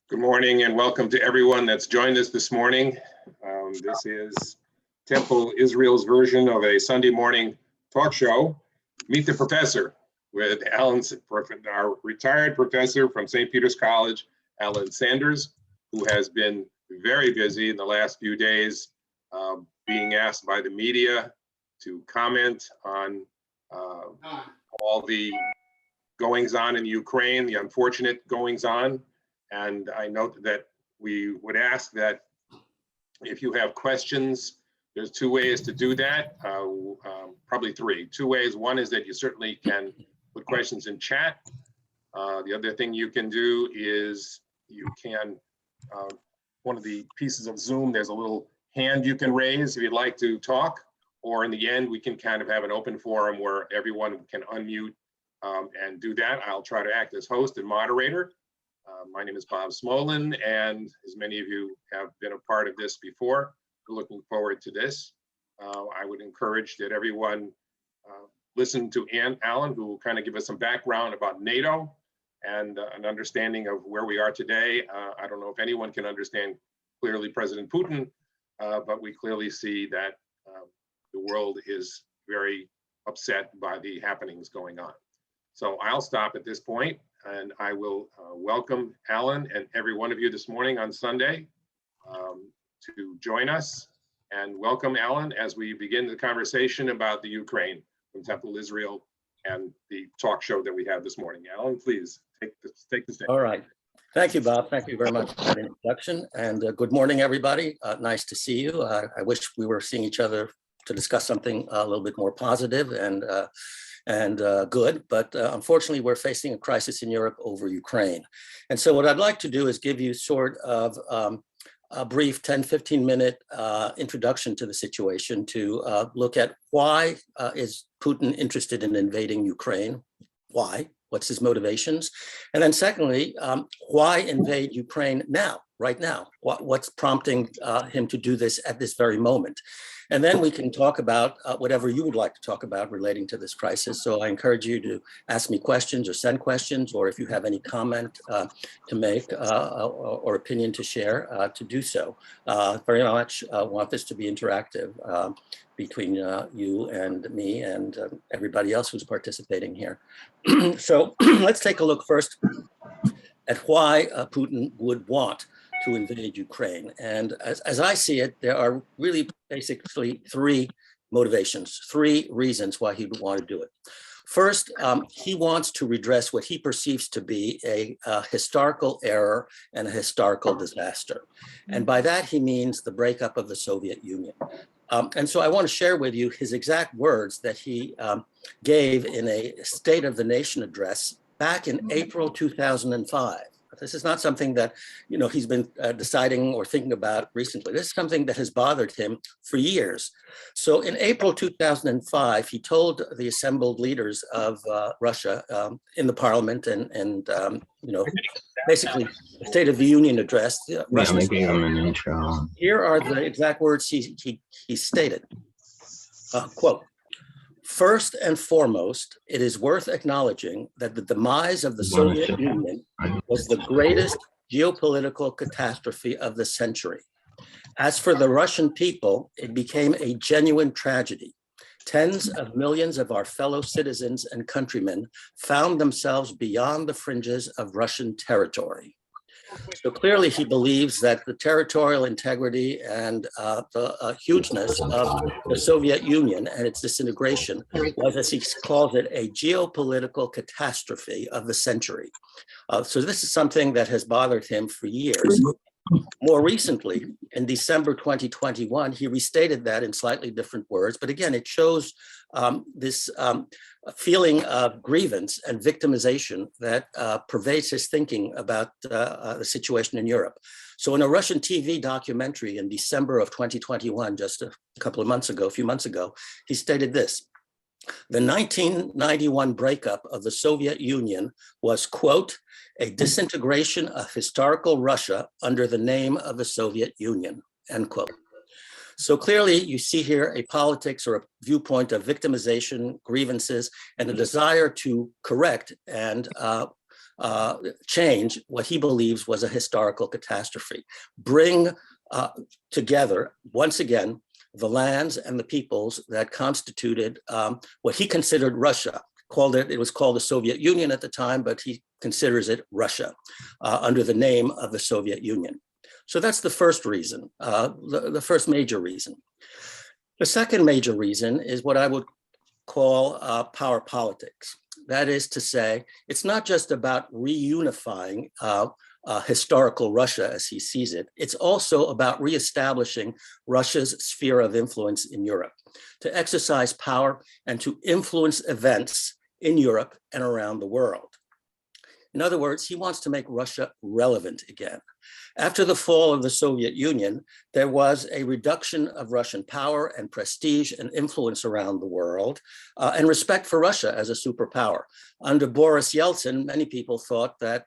Good morning and welcome to everyone that's joined us this morning. This is Temple Israel's version of a Sunday morning talk show, Meet the Professor, with Alain, our retired professor from St. Peter's College, Alain Sanders, who has been very busy in the last few days, being asked by the media to comment on all the goings on in Ukraine, the unfortunate goings on. And I note that we would ask that if you have questions, there's two ways to do that, probably three. Two ways. One is that you certainly can put questions in chat. The other thing you can do is you can, one of the pieces of Zoom, there's a little hand you can raise if you'd like to talk, or in the end, we can kind of have an open forum where everyone can unmute and do that. I'll try to act as host and moderator. My name is Bob Smolin, and as many of you have been a part of this before, we're looking forward to this. I would encourage that everyone listen to Alain, who will kind of give us some background about NATO and an understanding of where we are today. I don't know if anyone can understand clearly President Putin, but we clearly see that the world is very upset by the happenings going on. So I'll stop at this point, and I will welcome Alain and every one of you this morning on Sunday to join us. And welcome, Alain, as we begin the conversation about the Ukraine from Temple Israel and the talk show that we had this morning. Alain, please take the stage. All right. Thank you, Bob. Thank you very much for that introduction. And good morning, everybody. Nice to see you. I wish we were seeing each other to discuss something a little bit more positive and good, but unfortunately, we're facing a crisis in Europe over Ukraine. And so what I'd like to do is give you sort of a brief 10-15 minute introduction to the situation to look at why is Putin interested in invading Ukraine? Why? What's his motivations? And then secondly, why invade Ukraine now, right now? What's prompting him to do this at this very moment? And then we can talk about whatever you would like to talk about relating to this crisis. So I encourage you to ask me questions or send questions, or if you have any comment to make or opinion to share, to do so. Very much want this to be interactive between you and me and everybody else who's participating here. So let's take a look first at why Putin would want to invade Ukraine. And as I see it, there are really basically three motivations, three reasons why he would want to do it. First, he wants to redress what he perceives to be a historical error and a historical disaster. And by that, he means the breakup of the Soviet Union. And so I want to share with you his exact words that he gave in a State of the Nation address back in April 2005. This is not something that, he's been deciding or thinking about recently. This is something that has bothered him for years. So in April 2005, he told the assembled leaders of Russia in the parliament and basically the State of the Union address. Yeah, they gave him an intro. Here are the exact words he stated, quote, "First and foremost, it is worth acknowledging that the demise of the Soviet Union was the greatest geopolitical catastrophe of the century. As for the Russian people, it became a genuine tragedy. Tens of millions of our fellow citizens and countrymen found themselves beyond the fringes of Russian territory." So clearly he believes that the territorial integrity and the hugeness of the Soviet Union and its disintegration was, as he calls it, a geopolitical catastrophe of the century. So this is something that has bothered him for years. More recently, in December 2021, he restated that in slightly different words, but again, it shows this feeling of grievance and victimization that pervades his thinking about the situation in Europe. So in a Russian TV documentary in December of 2021, just a few months ago, he stated this: "The 1991 breakup of the Soviet Union was, quote, a disintegration of historical Russia under the name of the Soviet Union," end quote. So clearly you see here a politics or a viewpoint of victimization, grievances, and a desire to correct and change what he believes was a historical catastrophe, bring together, once again, the lands and the peoples that constituted what he considered Russia. It was called the Soviet Union at the time, but he considers it Russia under the name of the Soviet Union. So that's the first reason, the first major reason. The second major reason is what I would call power politics. That is to say, it's not just about reunifying historical Russia as he sees it. It's also about reestablishing Russia's sphere of influence in Europe, to exercise power and to influence events in Europe and around the world. In other words, he wants to make Russia relevant again. After the fall of the Soviet Union, there was a reduction of Russian power and prestige and influence around the world, and respect for Russia as a superpower. Under Boris Yeltsin, many people thought that,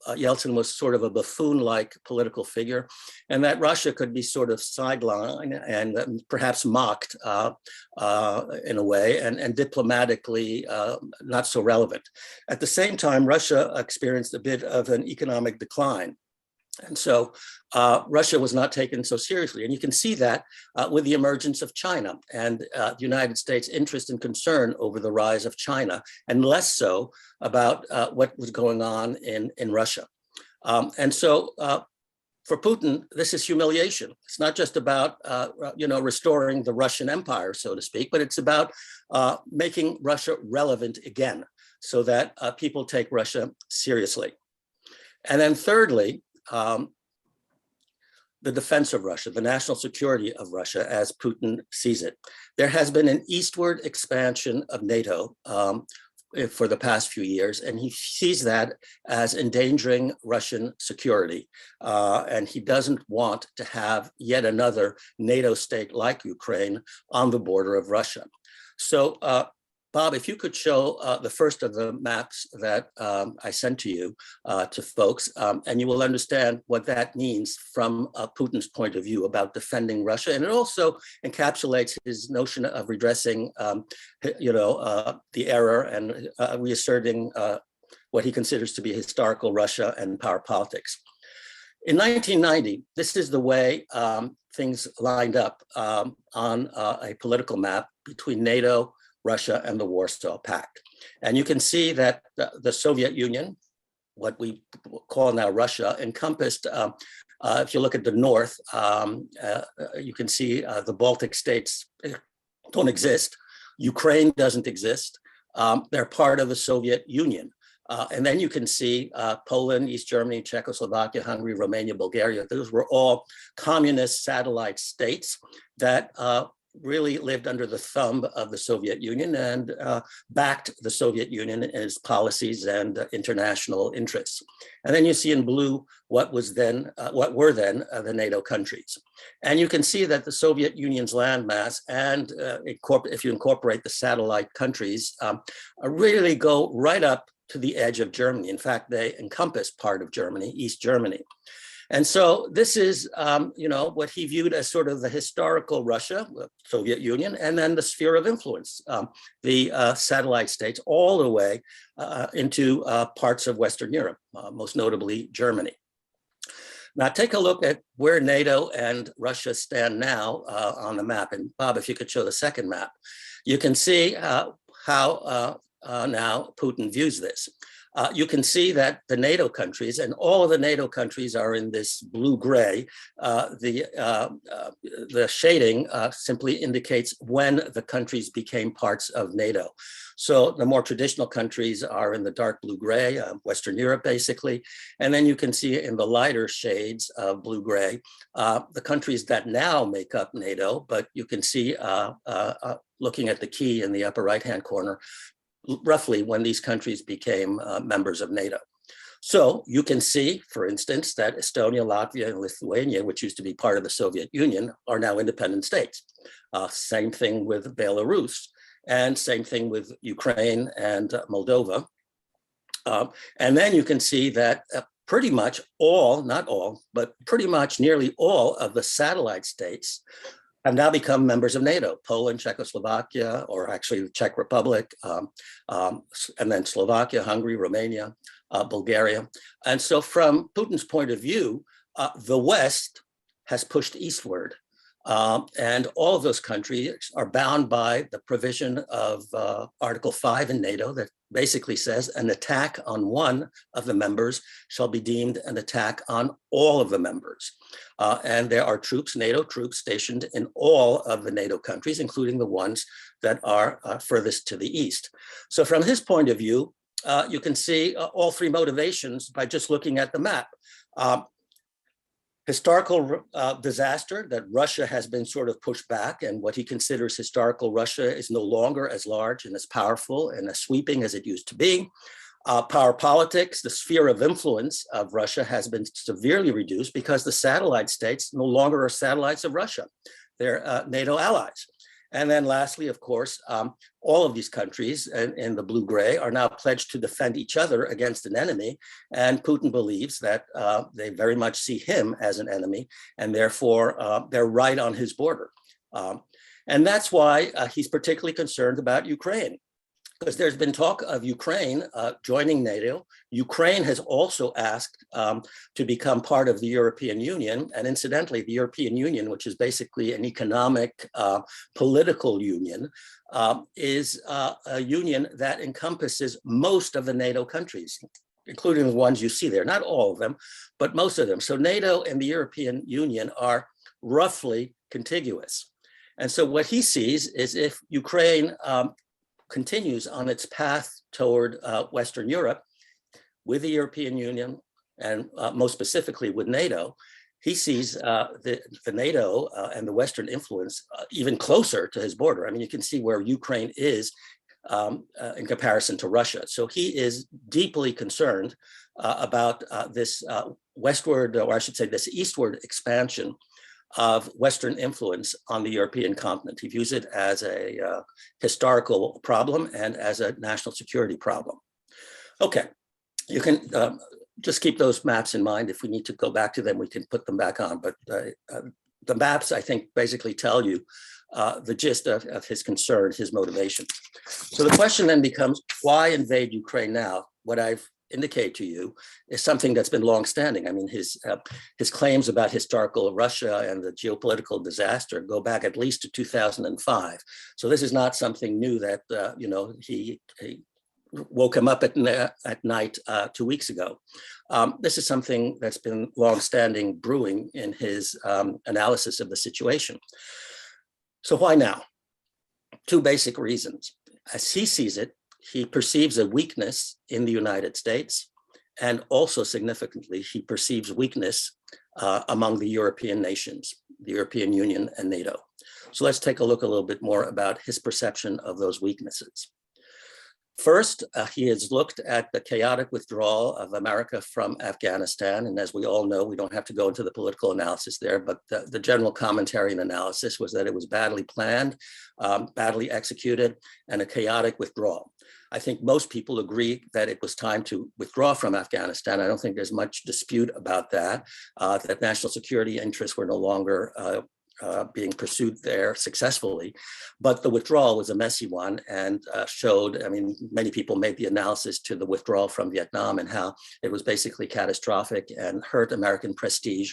Yeltsin was sort of a buffoon-like political figure, and that Russia could be sort of sidelined and perhaps mocked in a way, and diplomatically not so relevant. At the same time, Russia experienced a bit of an economic decline. And so Russia was not taken so seriously. And you can see that with the emergence of China and the United States' interest and concern over the rise of China, and less so about what was going on in Russia. And so for Putin, this is humiliation. It's not just about, restoring the Russian Empire, so to speak, but it's about making Russia relevant again so that people take Russia seriously. And then thirdly, the defense of Russia, the national security of Russia as Putin sees it. There has been an eastward expansion of NATO for the past few years, and he sees that as endangering Russian security. And he doesn't want to have yet another NATO state like Ukraine on the border of Russia. So Bob, if you could show the first of the maps that I sent to you, to folks, and you will understand what that means from Putin's point of view about defending Russia. And it also encapsulates his notion of redressing, the error and reasserting what he considers to be historical Russia and power politics. In 1990, this is the way things lined up on a political map between NATO, Russia, and the Warsaw Pact. And you can see that the Soviet Union, what we call now Russia, encompassed, if you look at the north, you can see the Baltic states don't exist. Ukraine doesn't exist. They're part of the Soviet Union. And then you can see Poland, East Germany, Czechoslovakia, Hungary, Romania, Bulgaria. Those were all communist satellite states that really lived under the thumb of the Soviet Union and backed the Soviet Union in its policies and international interests. And then you see in blue what were then the NATO countries. And you can see that the Soviet Union's landmass and if you incorporate the satellite countries, really go right up to the edge of Germany. In fact, they encompass part of Germany, East Germany. And so this is, what he viewed as sort of the historical Russia, the Soviet Union, and then the sphere of influence, the satellite states, all the way into parts of Western Europe, most notably Germany. Now take a look at where NATO and Russia stand now on the map. And Bob, if you could show the second map, you can see how now Putin views this. You can see that the NATO countries, and all of the NATO countries are in this blue-gray. The shading simply indicates when the countries became parts of NATO. So the more traditional countries are in the dark blue-gray, Western Europe basically. And then you can see in the lighter shades of blue-gray, the countries that now make up NATO, but you can see looking at the key in the upper right-hand corner, roughly when these countries became members of NATO. So you can see, for instance, that Estonia, Latvia, and Lithuania, which used to be part of the Soviet Union, are now independent states. Same thing with Belarus, and same thing with Ukraine and Moldova. And then you can see that pretty much all, not all, but pretty much nearly all of the satellite states have now become members of NATO: Poland, Czechoslovakia, or actually the Czech Republic, and then Slovakia, Hungary, Romania, Bulgaria. And so from Putin's point of view, the West has pushed eastward. And all of those countries are bound by the provision of Article 5 in NATO that basically says an attack on one of the members shall be deemed an attack on all of the members. And there are troops, NATO troops, stationed in all of the NATO countries, including the ones that are furthest to the east. So from his point of view, you can see all three motivations by just looking at the map. Historical disaster that Russia has been sort of pushed back, and what he considers historical Russia is no longer as large and as powerful and as sweeping as it used to be. Power politics, the sphere of influence of Russia has been severely reduced because the satellite states no longer are satellites of Russia. They're NATO allies. And then lastly, of course, all of these countries in the blue-gray are now pledged to defend each other against an enemy. And Putin believes that they very much see him as an enemy, and therefore they're right on his border. And that's why he's particularly concerned about Ukraine, because there's been talk of Ukraine joining NATO. Ukraine has also asked to become part of the European Union. And incidentally, the European Union, which is basically an economic, political union, is a union that encompasses most of the NATO countries, including the ones you see there, not all of them, but most of them. So NATO and the European Union are roughly contiguous. And so what he sees is if Ukraine continues on its path toward Western Europe with the European Union and most specifically with NATO, he sees the NATO and the Western influence even closer to his border. I mean, you can see where Ukraine is in comparison to Russia. So he is deeply concerned about this westward, or I should say this eastward expansion of Western influence on the European continent. He views it as a historical problem and as a national security problem. Okay, you can just keep those maps in mind. If we need to go back to them, we can put them back on. But the maps, I think, basically tell you the gist of his concern, his motivation. So the question then becomes, why invade Ukraine now? What I've indicate to you is something that's been longstanding. I mean, his claims about historical Russia and the geopolitical disaster go back at least to 2005. So this is not something new that he woke him up at night 2 weeks ago. This is something that's been longstanding brewing in his analysis of the situation. So why now? Two basic reasons. As he sees it, he perceives a weakness in the United States, and also significantly, he perceives weakness among the European nations, the European Union and NATO. So let's take a look a little bit more about his perception of those weaknesses. First, he has looked at the chaotic withdrawal of America from Afghanistan. And as we all know, we don't have to go into the political analysis there, but the general commentary and analysis was that it was badly planned, badly executed, and a chaotic withdrawal. I think most people agree that it was time to withdraw from Afghanistan. I don't think there's much dispute about that, that national security interests were no longer being pursued there successfully. But the withdrawal was a messy one and showed, I mean, many people made the analysis to the withdrawal from Vietnam and how it was basically catastrophic and hurt American prestige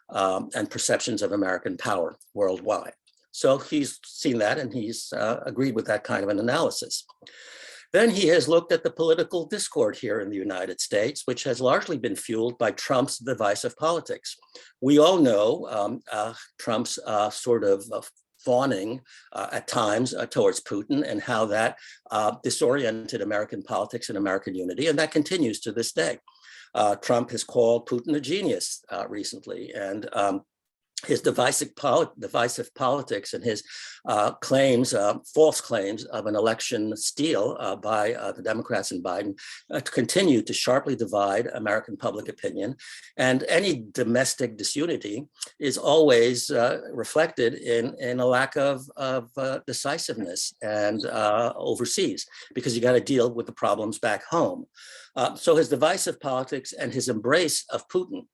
and perceptions of American power worldwide. So he's seen that and he's agreed with that kind of an analysis. Then he has looked at the political discord here in the United States, which has largely been fueled by Trump's divisive politics. We all know Trump's sort of fawning at times towards Putin and how that disoriented American politics and American unity, and that continues to this day. Trump has called Putin a genius recently, and his divisive politics and his claims, false claims of an election steal by the Democrats and Biden continue to sharply divide American public opinion. And any domestic disunity is always reflected in a lack of decisiveness and overseas, because you got to deal with the problems back home. So his divisive politics and his embrace of Putin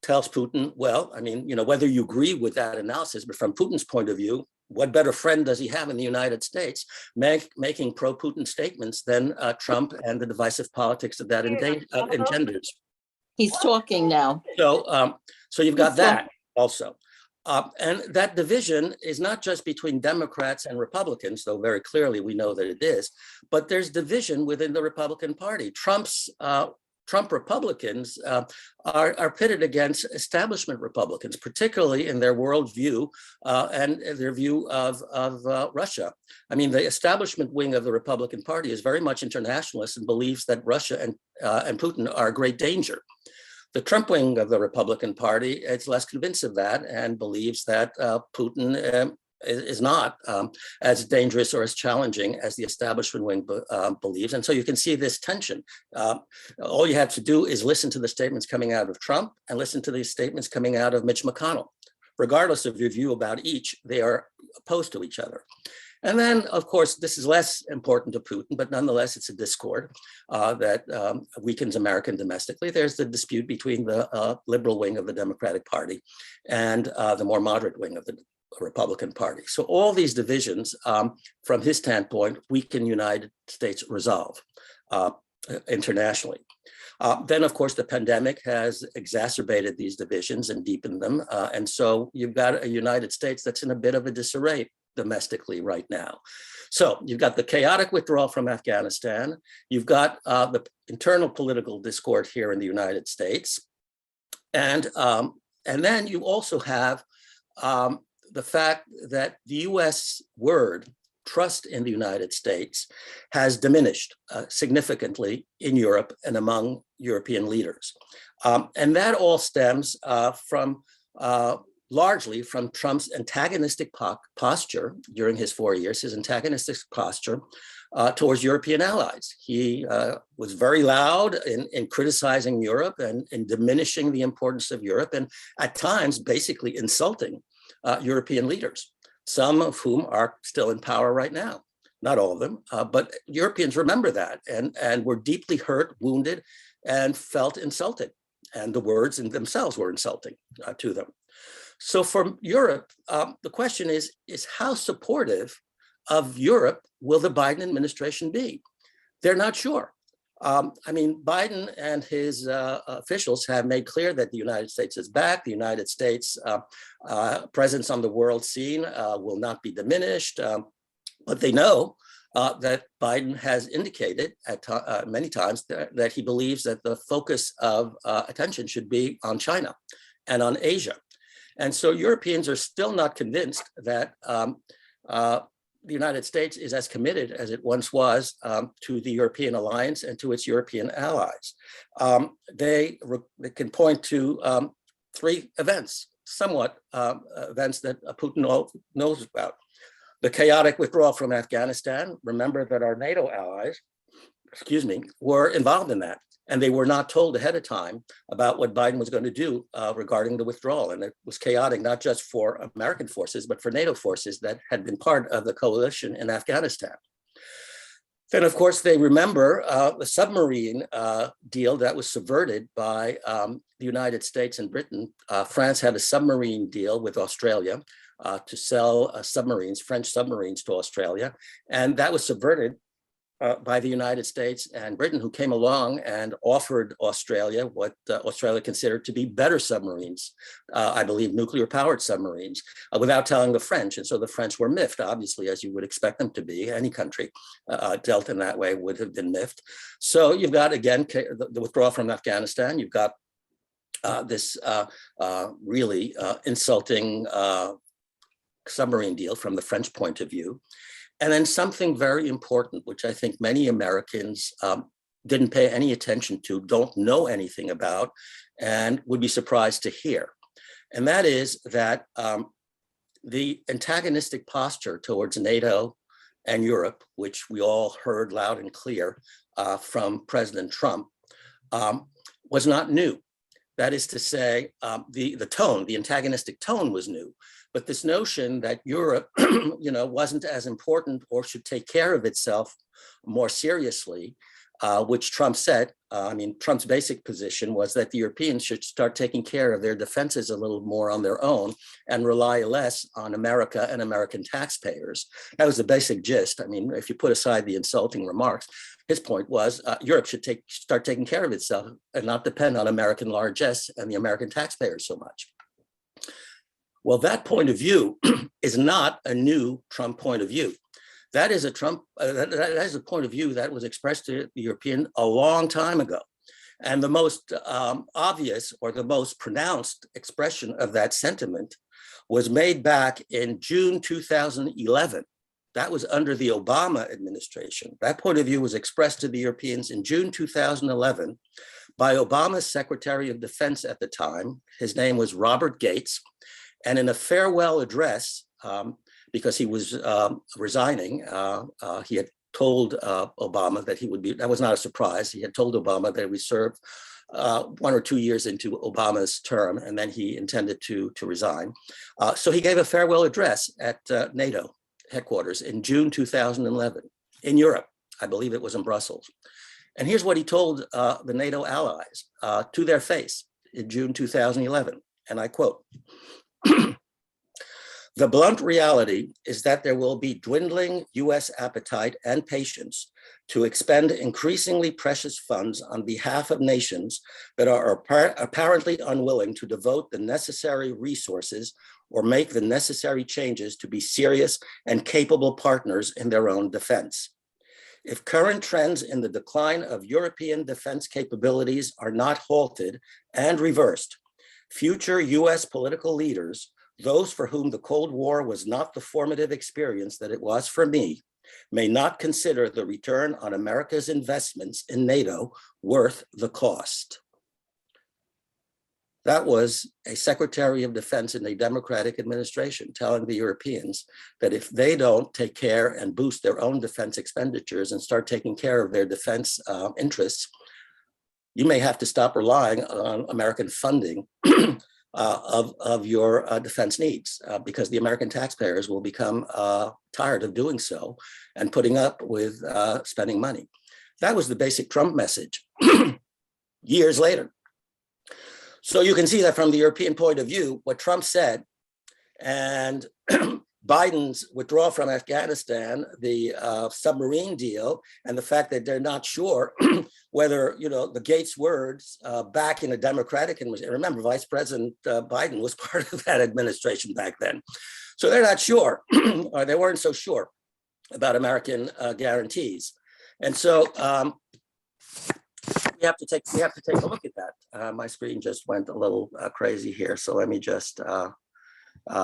tells Putin, well, I mean, whether you agree with that analysis, but from Putin's point of view, what better friend does he have in the United States making pro-Putin statements than Trump and the divisive politics that that engenders? He's talking now. So, so you've got that also. And that division is not just between Democrats and Republicans, though very clearly we know that it is, but there's division within the Republican Party. Trump Republicans are pitted against establishment Republicans, particularly in their worldview and their view of Russia. I mean, the establishment wing of the Republican Party is very much internationalist and believes that Russia and Putin are a great danger. The Trump wing of the Republican Party is less convinced of that and believes that Putin is not as dangerous or as challenging as the establishment wing believes. And so you can see this tension. All you have to do is listen to the statements coming out of Trump and listen to these statements coming out of Mitch McConnell. Regardless of your view about each, they are opposed to each other. And then, of course, this is less important to Putin, but nonetheless, it's a discord that weakens America domestically. There's the dispute between the liberal wing of the Democratic Party and the more moderate wing of the Republican Party. So all these divisions, from his standpoint, weaken United States resolve internationally. Then, of course, the pandemic has exacerbated these divisions and deepened them. And so you've got a United States that's in a bit of a disarray domestically right now. So you've got the chaotic withdrawal from Afghanistan. You've got the internal political discord here in the United States. And then you also have the fact that the US word, trust in the United States, has diminished significantly in Europe and among European leaders. And that all stems largely from Trump's antagonistic posture during his 4 years, his antagonistic posture towards European allies. He was very loud in criticizing Europe and in diminishing the importance of Europe, and at times basically insulting European leaders, some of whom are still in power right now. Not all of them, but Europeans remember that and were deeply hurt, wounded, and felt insulted. And the words in themselves were insulting to them. So for Europe, the question is how supportive of Europe will the Biden administration be? They're not sure. I mean, Biden and his officials have made clear that the United States is back. The United States presence on the world scene will not be diminished. But they know that Biden has indicated at many times that he believes that the focus of attention should be on China and on Asia. And so Europeans are still not convinced that the United States is as committed as it once was to the European alliance and to its European allies. They can point to three events, somewhat events that Putin knows about. The chaotic withdrawal from Afghanistan. Remember that our NATO allies, were involved in that. And they were not told ahead of time about what Biden was going to do regarding the withdrawal. And it was chaotic, not just for American forces, but for NATO forces that had been part of the coalition in Afghanistan. Then, of course, they remember the submarine deal that was subverted by the United States and Britain. France had a submarine deal with Australia to sell submarines, French submarines to Australia. And that was subverted by the United States and Britain, who came along and offered Australia what Australia considered to be better submarines, I believe nuclear powered submarines, without telling the French. And so the French were miffed, obviously, as you would expect them to be. Any country dealt in that way would have been miffed. So you've got, again, the withdrawal from Afghanistan. You've got this really insulting submarine deal from the French point of view. And then something very important, which I think many Americans didn't pay any attention to, don't know anything about, and would be surprised to hear. And that is that the antagonistic posture towards NATO and Europe, which we all heard loud and clear from President Trump, was not new. That is to say, the tone, the antagonistic tone was new. But this notion that Europe, wasn't as important or should take care of itself more seriously which Trump said, Trump's basic position was that the Europeans should start taking care of their defenses a little more on their own and rely less on America and American taxpayers. That was the basic gist. I mean, if you put aside the insulting remarks, his point was Europe should start taking care of itself and not depend on American largesse and the American taxpayers so much. Well, that point of view is not a new Trump point of view. That is a that is a point of view that was expressed to the European a long time ago. And the most obvious or the most pronounced expression of that sentiment was made back in June 2011. That was under the Obama administration. That point of view was expressed to the Europeans in June 2011 by Obama's Secretary of Defense at the time. His name was Robert Gates. And in a farewell address, because he was resigning, he had told Obama that he would be, that was not a surprise. He had told Obama that he would serve 1 or 2 years into Obama's term, and then he intended to resign. So he gave a farewell address at NATO headquarters in June 2011 in Europe. I believe it was in Brussels. And here's what he told the NATO allies to their face in June 2011, and I quote, "The blunt reality is that there will be dwindling US appetite and patience to expend increasingly precious funds on behalf of nations that are apparently unwilling to devote the necessary resources or make the necessary changes to be serious and capable partners in their own defense. If current trends in the decline of European defense capabilities are not halted and reversed, future US political leaders, those for whom the Cold War was not the formative experience that it was for me, may not consider the return on America's investments in NATO worth the cost." That was a Secretary of Defense in a Democratic administration telling the Europeans that if they don't take care and boost their own defense expenditures and start taking care of their defense interests, you may have to stop relying on American funding of your defense needs, because the American taxpayers will become tired of doing so and putting up with spending money. That was the basic Trump message years later. So you can see that from the European point of view, what Trump said and Biden's withdrawal from Afghanistan, the submarine deal, and the fact that they're not sure whether, the Gates words back in a Democratic, and remember, Vice President Biden was part of that administration back then. So they're not sure, or they weren't so sure about American guarantees. And so we have to take a look at that. My screen just went a little crazy here. So let me just,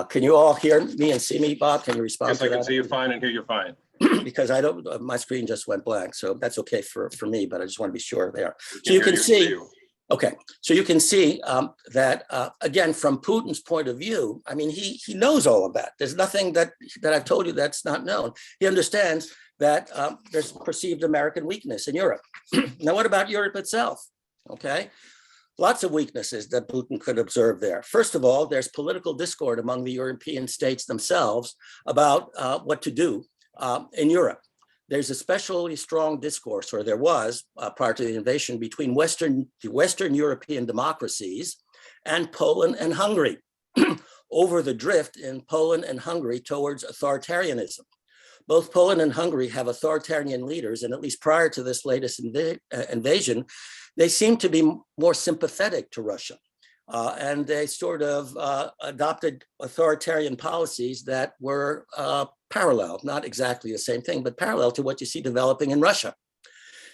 can you all hear me and see me, Bob? Can you respond to that? Yes, I can see you fine and hear you fine. Because I don't, my screen just went blank. So that's okay for me, but I just want to be sure there. So you can see, okay. So you can see that, again, from Putin's point of view, I mean, he knows all of that. There's nothing that I've told you that's not known. He understands that there's perceived American weakness in Europe. Now, what about Europe itself? Okay. Lots of weaknesses that Putin could observe there. First of all, there's political discord among the European states themselves about what to do in Europe. There's especially strong discourse, or there was prior to the invasion, between the Western European democracies and Poland and Hungary over the drift in Poland and Hungary towards authoritarianism. Both Poland and Hungary have authoritarian leaders, and at least prior to this latest invasion, they seem to be more sympathetic to Russia. And they sort of adopted authoritarian policies that were parallel, not exactly the same thing, but parallel to what you see developing in Russia.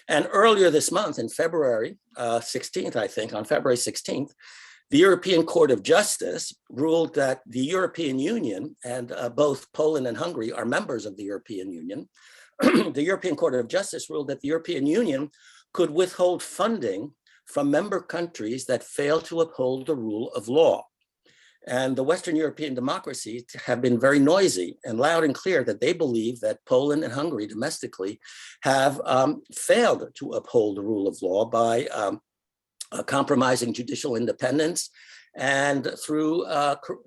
And earlier this month, in February 16th, I think, on February 16th, the European Court of Justice ruled that the European Union, and both Poland and Hungary are members of the European Union, the European Court of Justice ruled that the European Union could withhold funding from member countries that fail to uphold the rule of law. And the Western European democracies have been very noisy and loud and clear that they believe that Poland and Hungary domestically have failed to uphold the rule of law by compromising judicial independence and through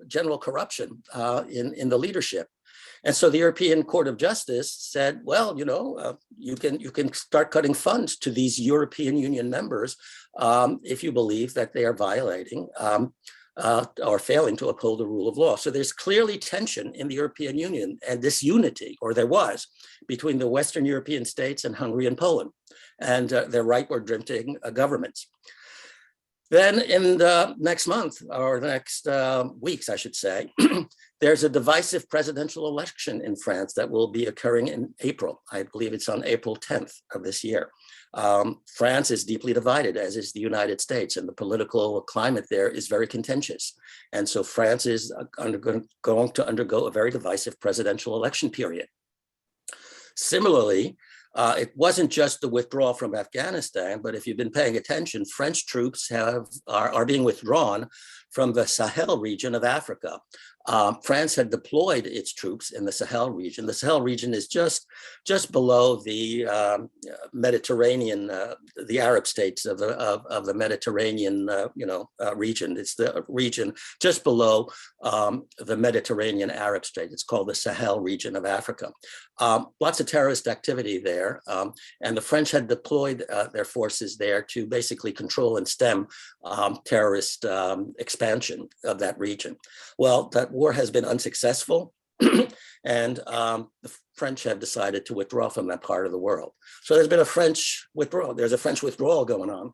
general corruption in the leadership. And so the European Court of Justice said, well, you can start cutting funds to these European Union members if you believe that they are violating or failing to uphold the rule of law. So there's clearly tension in the European Union and this unity, or there was, between the Western European states and Hungary and Poland and their rightward-drifting governments. Then in the next month, or the next weeks, I should say, there's a divisive presidential election in France that will be occurring in April. I believe it's on April 10th of this year. France is deeply divided, as is the United States, and the political climate there is very contentious. And so France is going to undergo a very divisive presidential election period. Similarly, it wasn't just the withdrawal from Afghanistan, but if you've been paying attention, French troops are being withdrawn from the Sahel region of Africa. France had deployed its troops in the Sahel region. The Sahel region is just below the Mediterranean, the Arab states of the Mediterranean, region. It's the region just below the Mediterranean Arab state. It's called the Sahel region of Africa. Lots of terrorist activity there, and the French had deployed their forces there to basically control and stem terrorist expansion of that region. Well, that war has been unsuccessful, and the French have decided to withdraw from that part of the world. So there's been a French withdrawal. There's a French withdrawal going on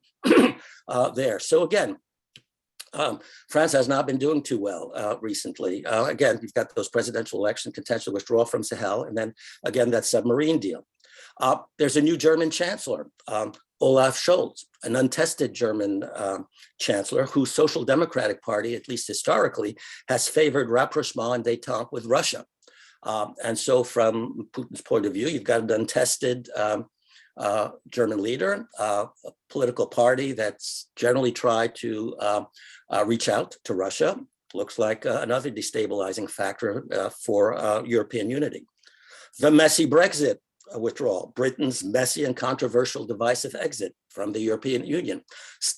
there. So again, France has not been doing too well recently. Again, you've got those presidential election contention, withdrawal from Sahel, and then again, that submarine deal. There's a new German chancellor, Olaf Scholz, an untested German chancellor whose Social Democratic Party, at least historically, has favored rapprochement and détente with Russia. And so from Putin's point of view, you've got an untested German leader, a political party that's generally tried to reach out to Russia. Looks like another destabilizing factor for European unity. The messy Brexit withdrawal, Britain's messy and controversial divisive exit from the European Union.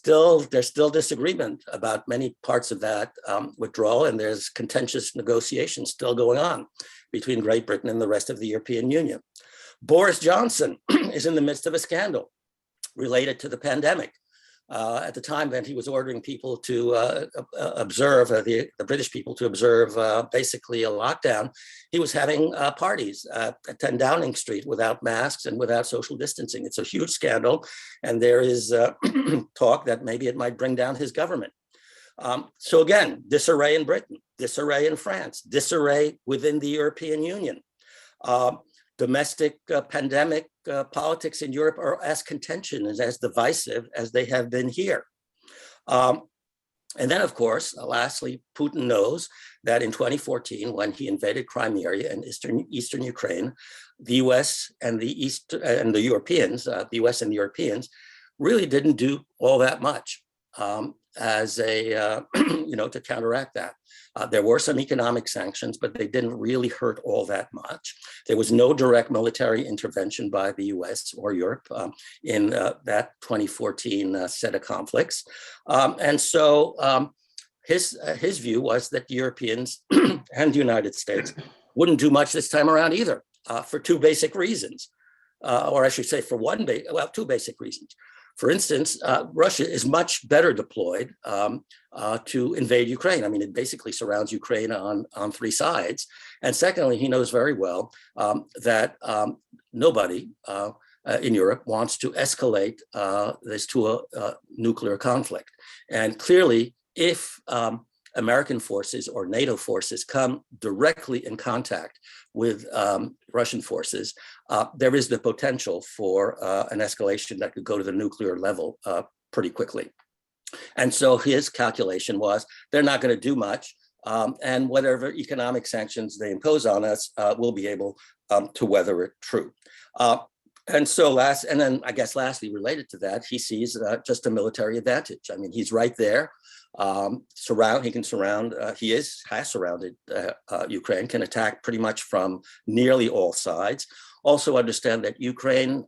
There's still disagreement about many parts of that withdrawal, and there's contentious negotiations still going on between Great Britain and the rest of the European Union. Boris Johnson is in the midst of a scandal related to the pandemic. At the time that he was ordering people to observe, the British people to observe basically a lockdown, he was having parties at 10 Downing Street without masks and without social distancing. It's a huge scandal, and there is talk that maybe it might bring down his government. So again, disarray in Britain, disarray in France, disarray within the European Union. Domestic pandemic politics in Europe are as contentious and as divisive as they have been here. And then, of course, lastly, Putin knows that in 2014, when he invaded Crimea and eastern Ukraine, the U.S. and the Europeans, the U.S. and the Europeans, really didn't do all that much as a to counteract that. There were some economic sanctions, but they didn't really hurt all that much. There was no direct military intervention by the US or Europe in that 2014 set of conflicts. And so his view was that the Europeans and the United States wouldn't do much this time around either, for two basic reasons, or I should say for two basic reasons. For instance, Russia is much better deployed to invade Ukraine. I mean, it basically surrounds Ukraine on three sides. And secondly, he knows very well that nobody in Europe wants to escalate this to a nuclear conflict. And clearly, if American forces or NATO forces come directly in contact with Russian forces, there is the potential for an escalation that could go to the nuclear level pretty quickly. And so his calculation was they're not going to do much, and whatever economic sanctions they impose on us, we'll be able to weather it through. And then I guess lastly, related to that, he sees just a military advantage. I mean, he's right there. He has surrounded Ukraine, can attack pretty much from nearly all sides. Also understand that Ukraine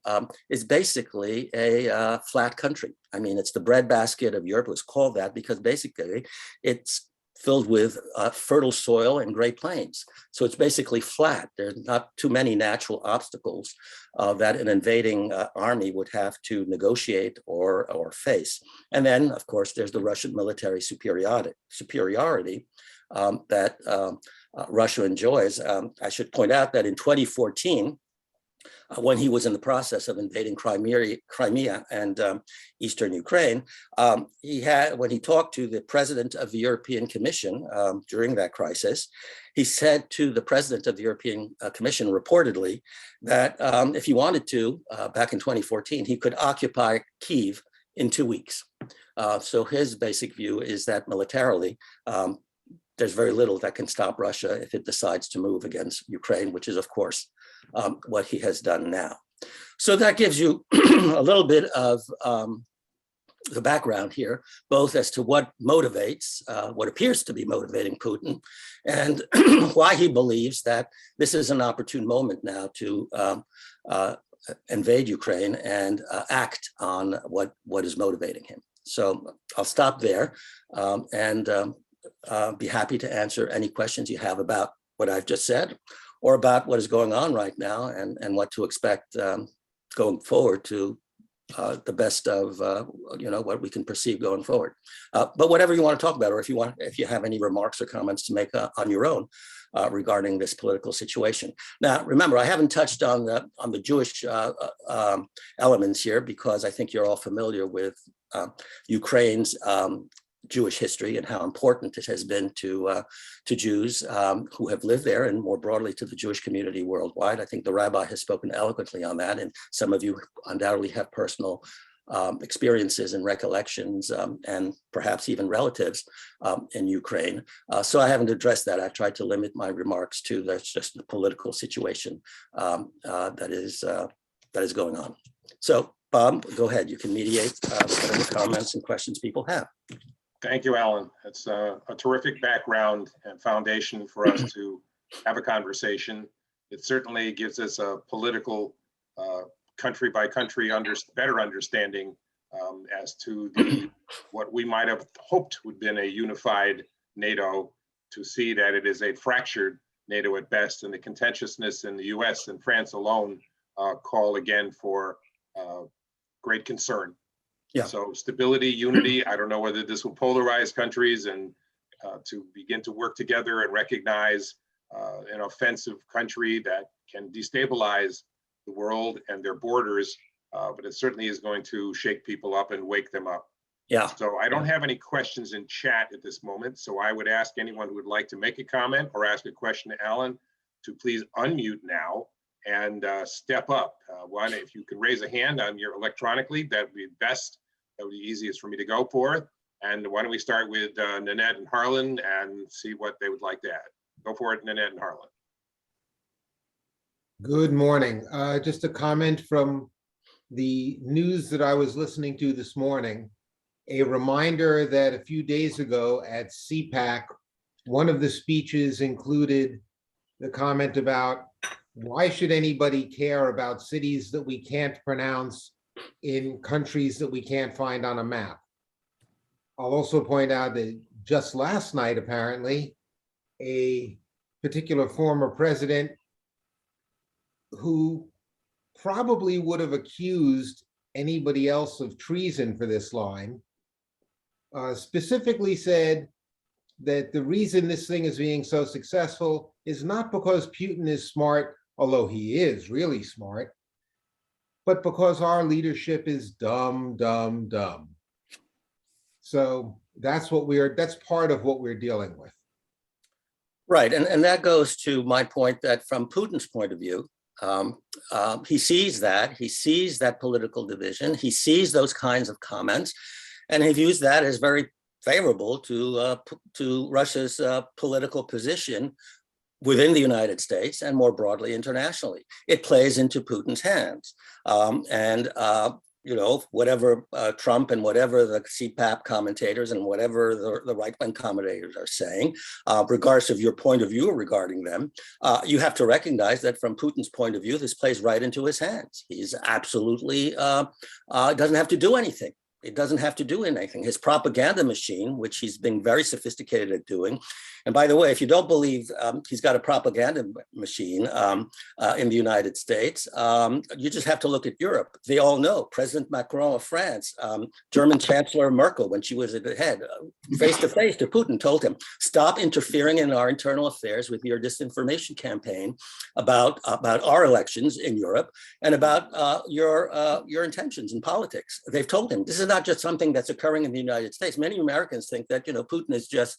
is basically a flat country. I mean, it's the breadbasket of Europe. It was called that because basically it's filled with fertile soil and Great Plains. So it's basically flat. There's not too many natural obstacles that an invading army would have to negotiate or face. And then, of course, there's the Russian military superiority that Russia enjoys. I should point out that in 2014, when he was in the process of invading Crimea and Eastern Ukraine, when he talked to the president of the European Commission during that crisis, he said to the president of the European Commission reportedly that if he wanted to, back in 2014, he could occupy Kyiv in 2 weeks. So his basic view is that militarily, there's very little that can stop Russia if it decides to move against Ukraine, which is, of course, what he has done now. So that gives you a little bit of the background here, both as to what motivates, what appears to be motivating Putin, and why he believes that this is an opportune moment now to invade Ukraine and act on what is motivating him. So I'll stop there and be happy to answer any questions you have about what I've just said, or about what is going on right now and what to expect going forward to the best of what we can perceive going forward. But whatever you want to talk about, or if you have any remarks or comments to make on your own regarding this political situation. Now, remember, I haven't touched on the Jewish elements here because I think you're all familiar with Ukraine's Jewish history and how important it has been to Jews who have lived there, and more broadly to the Jewish community worldwide. I think the rabbi has spoken eloquently on that, and some of you undoubtedly have personal experiences and recollections and perhaps even relatives in Ukraine. So I haven't addressed that. I've tried to limit my remarks to just the political situation that is going on. So Bob, go ahead. You can mediate whatever comments and questions people have. Thank you, Alan. It's a terrific background and foundation for us to have a conversation. It certainly gives us a political country by country better understanding as to what we might have hoped would have been a unified NATO, to see that it is a fractured NATO at best, and the contentiousness in the US and France alone call again for great concern. Yeah. So stability, unity, I don't know whether this will polarize countries, and to begin to work together and recognize an offensive country that can destabilize the world and their borders, but it certainly is going to shake people up and wake them up. Yeah. So I don't have any questions in chat at this moment, so I would ask anyone who would like to make a comment or ask a question to Alan to please unmute now and step up. One, if you can raise a hand on your electronically, that would be best. That would be easiest for me to go for. And why don't we start with Nanette and Harlan and see what they would like to add. Go for it, Nanette and Harlan. Good morning. Just a comment from the news that I was listening to this morning. A reminder that a few days ago at CPAC, one of the speeches included the comment about why should anybody care about cities that we can't pronounce in countries that we can't find on a map. I'll also point out that just last night, apparently, a particular former president who probably would have accused anybody else of treason for this line, specifically said that the reason this thing is being so successful is not because Putin is smart, although he is really smart, but because our leadership is dumb, dumb, dumb. So that's part of what we're dealing with. Right, and that goes to my point that from Putin's point of view, he sees that political division, he sees those kinds of comments, and he views that as very favorable to Russia's political position within the United States and more broadly internationally. It plays into Putin's hands. Whatever Trump and whatever the CPAP commentators and whatever the right-wing commentators are saying, regardless of your point of view regarding them, you have to recognize that from Putin's point of view, this plays right into his hands. He's absolutely doesn't have to do anything. It doesn't have to do anything. His propaganda machine, which he's been very sophisticated at doing. And by the way, if you don't believe he's got a propaganda machine in the United States, you just have to look at Europe. They all know President Macron of France, German Chancellor Merkel, when she was at the head, face to face to Putin, told him, stop interfering in our internal affairs with your disinformation campaign about our elections in Europe and about your intentions in politics. They've told him this is not just something that's occurring in the United States. Many Americans think that, Putin is just,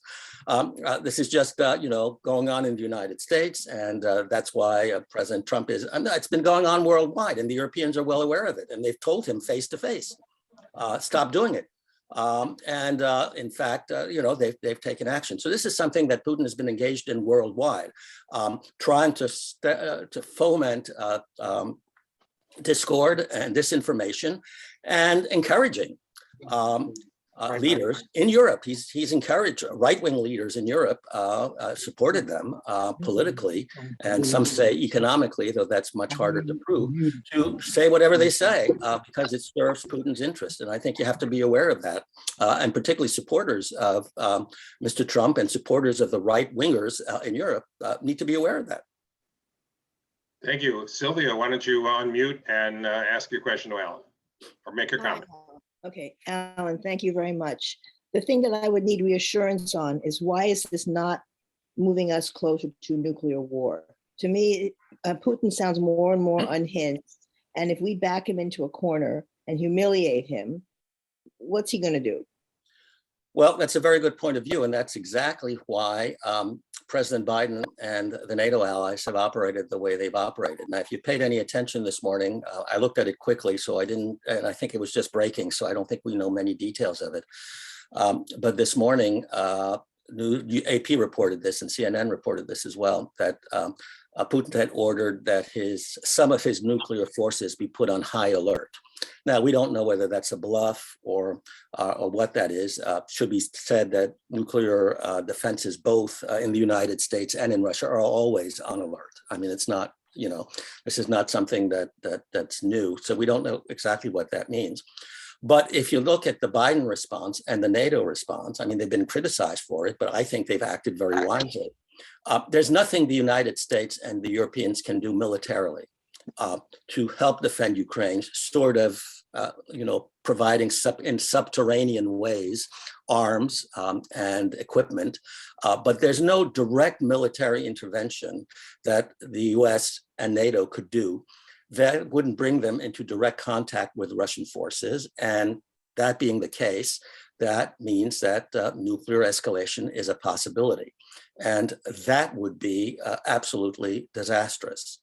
this is just, going on in the United States. And that's why President Trump is, it's been going on worldwide and the Europeans are well aware of it. And they've told him face to face, stop doing it. In fact, they've taken action. So this is something that Putin has been engaged in worldwide, trying to foment discord and disinformation and encouraging leaders in Europe. He's encouraged right-wing leaders in Europe, supported them politically, and some say economically, though that's much harder to prove, to say whatever they say because it serves Putin's interest. And I think you have to be aware of that. And particularly supporters of Mr. Trump and supporters of the right-wingers in Europe need to be aware of that. Thank you. Sylvia, why don't you unmute and ask your question to Alan or make your comment? Okay, Alan, thank you very much. The thing that I would need reassurance on is why is this not moving us closer to nuclear war? To me, Putin sounds more and more unhinged. And if we back him into a corner and humiliate him, what's he going to do? Well, that's a very good point of view. And that's exactly why President Biden and the NATO allies have operated the way they've operated. Now, if you paid any attention this morning, I looked at it quickly, so I didn't, and I think it was just breaking, so I don't think we know many details of it. But this morning, AP reported this and CNN reported this as well, that Putin had ordered that some of his nuclear forces be put on high alert. Now, we don't know whether that's a bluff or what that is. Should be said that nuclear defenses, both in the United States and in Russia, are always on alert. I mean, it's not, this is not something that's new. So we don't know exactly what that means. But if you look at the Biden response and the NATO response, I mean, they've been criticized for it, but I think they've acted very wisely. There's nothing the United States and the Europeans can do militarily to help defend Ukraine, sort of, providing in subterranean ways arms and equipment. But there's no direct military intervention that the US and NATO could do that wouldn't bring them into direct contact with Russian forces. And that being the case, that means that nuclear escalation is a possibility. And that would be absolutely disastrous.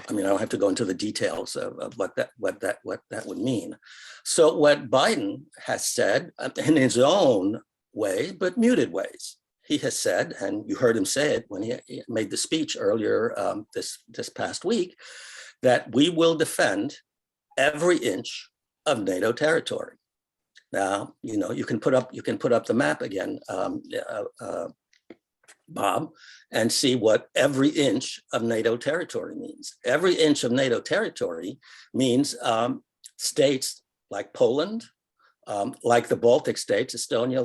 I mean, I don't have to go into the details of what that would mean. So what Biden has said in his own way, but muted ways, he has said, and you heard him say it when he made the speech earlier this past week, that we will defend every inch of NATO territory. Now, you can put up the map again, Bob, and see what every inch of NATO territory means. Every inch of NATO territory means states like Poland, like the Baltic states, Estonia,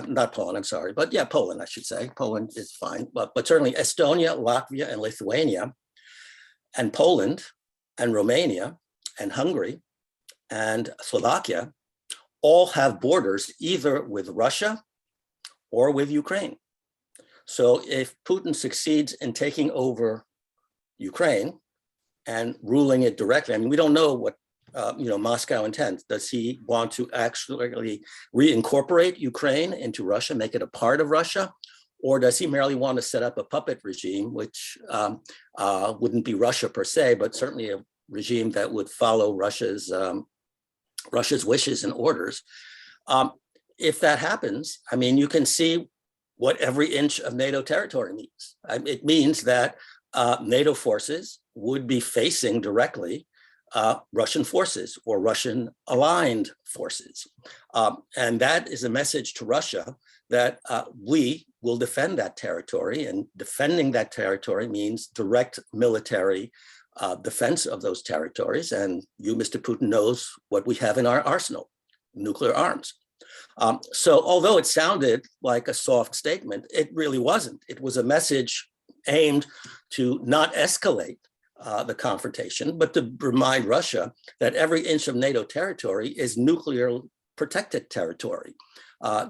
not Poland, I'm sorry, but yeah, Poland, I should say. Poland is fine, but certainly Estonia, Latvia, and Lithuania, and Poland, and Romania, and Hungary, and Slovakia all have borders either with Russia or with Ukraine. So if Putin succeeds in taking over Ukraine and ruling it directly, I mean, we don't know what Moscow intends. Does he want to actually reincorporate Ukraine into Russia, make it a part of Russia? Or does he merely want to set up a puppet regime, which wouldn't be Russia per se, but certainly a regime that would follow Russia's wishes and orders? If that happens, I mean, you can see what every inch of NATO territory means. It means that NATO forces would be facing directly Russian forces or Russian aligned forces. And that is a message to Russia that we will defend that territory, and defending that territory means direct military defense of those territories. And you, Mr. Putin, knows what we have in our arsenal, nuclear arms. So although it sounded like a soft statement, it really wasn't. It was a message aimed to not escalate the confrontation, but to remind Russia that every inch of NATO territory is nuclear protected territory,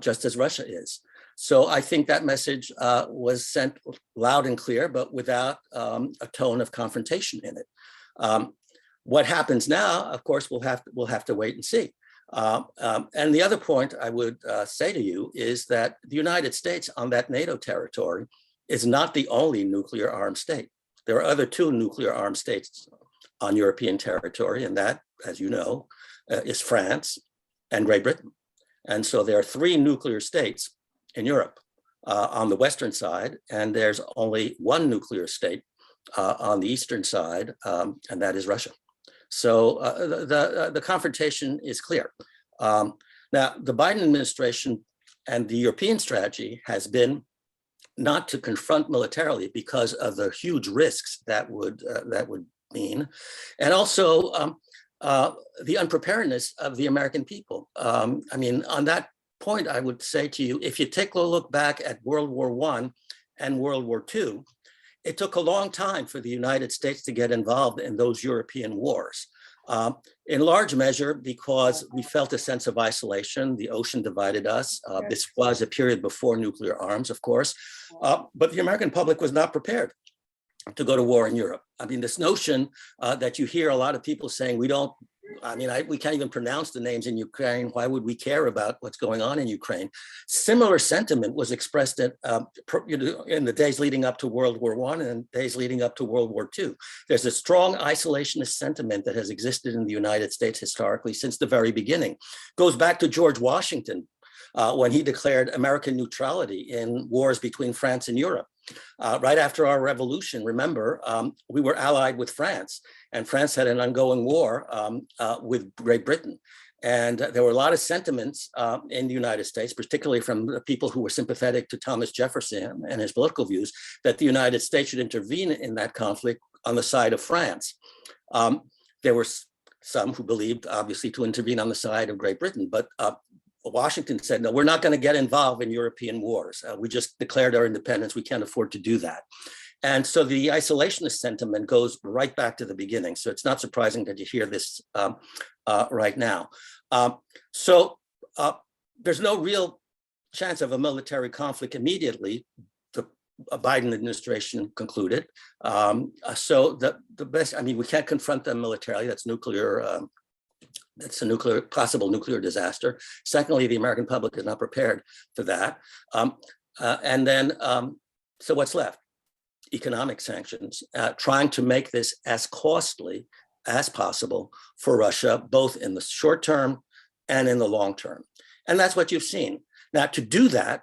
just as Russia is. So I think that message was sent loud and clear, but without a tone of confrontation in it. What happens now, of course, we'll have to wait and see. And the other point I would say to you is that the United States on that NATO territory is not the only nuclear armed state. There are other two nuclear armed states on European territory, and that, as you know, is France and Great Britain. And so there are three nuclear states in Europe on the western side, and there's only one nuclear state on the eastern side, and that is Russia. So the confrontation is clear. Now, the Biden administration and the European strategy has been not to confront militarily because of the huge risks that would mean, and also the unpreparedness of the American people. I mean, on that point, I would say to you, if you take a look back at World War I and World War II, it took a long time for the United States to get involved in those European wars. In large measure because we felt a sense of isolation. The ocean divided us. This was a period before nuclear arms, of course, but the American public was not prepared to go to war in Europe. I mean, this notion that you hear a lot of people saying, we can't even pronounce the names in Ukraine. Why would we care about what's going on in Ukraine? Similar sentiment was expressed in the days leading up to World War I and days leading up to World War II. There's a strong isolationist sentiment that has existed in the United States historically since the very beginning. Goes back to George Washington when he declared American neutrality in wars between France and Europe. Right after our revolution, remember, we were allied with France, and France had an ongoing war with Great Britain. And there were a lot of sentiments in the United States, particularly from the people who were sympathetic to Thomas Jefferson and his political views, that the United States should intervene in that conflict on the side of France. There were some who believed, obviously, to intervene on the side of Great Britain, but Washington said, no, we're not going to get involved in European wars. We just declared our independence. We can't afford to do that. And so the isolationist sentiment goes right back to the beginning. So it's not surprising that you hear this right now. So there's no real chance of a military conflict immediately, the Biden administration concluded. So the best, I mean, we can't confront them militarily. That's nuclear. That's a possible nuclear disaster. Secondly, the American public is not prepared for that. And then, so what's left? Economic sanctions, trying to make this as costly as possible for Russia, both in the short term and in the long term. And that's what you've seen. Now, to do that,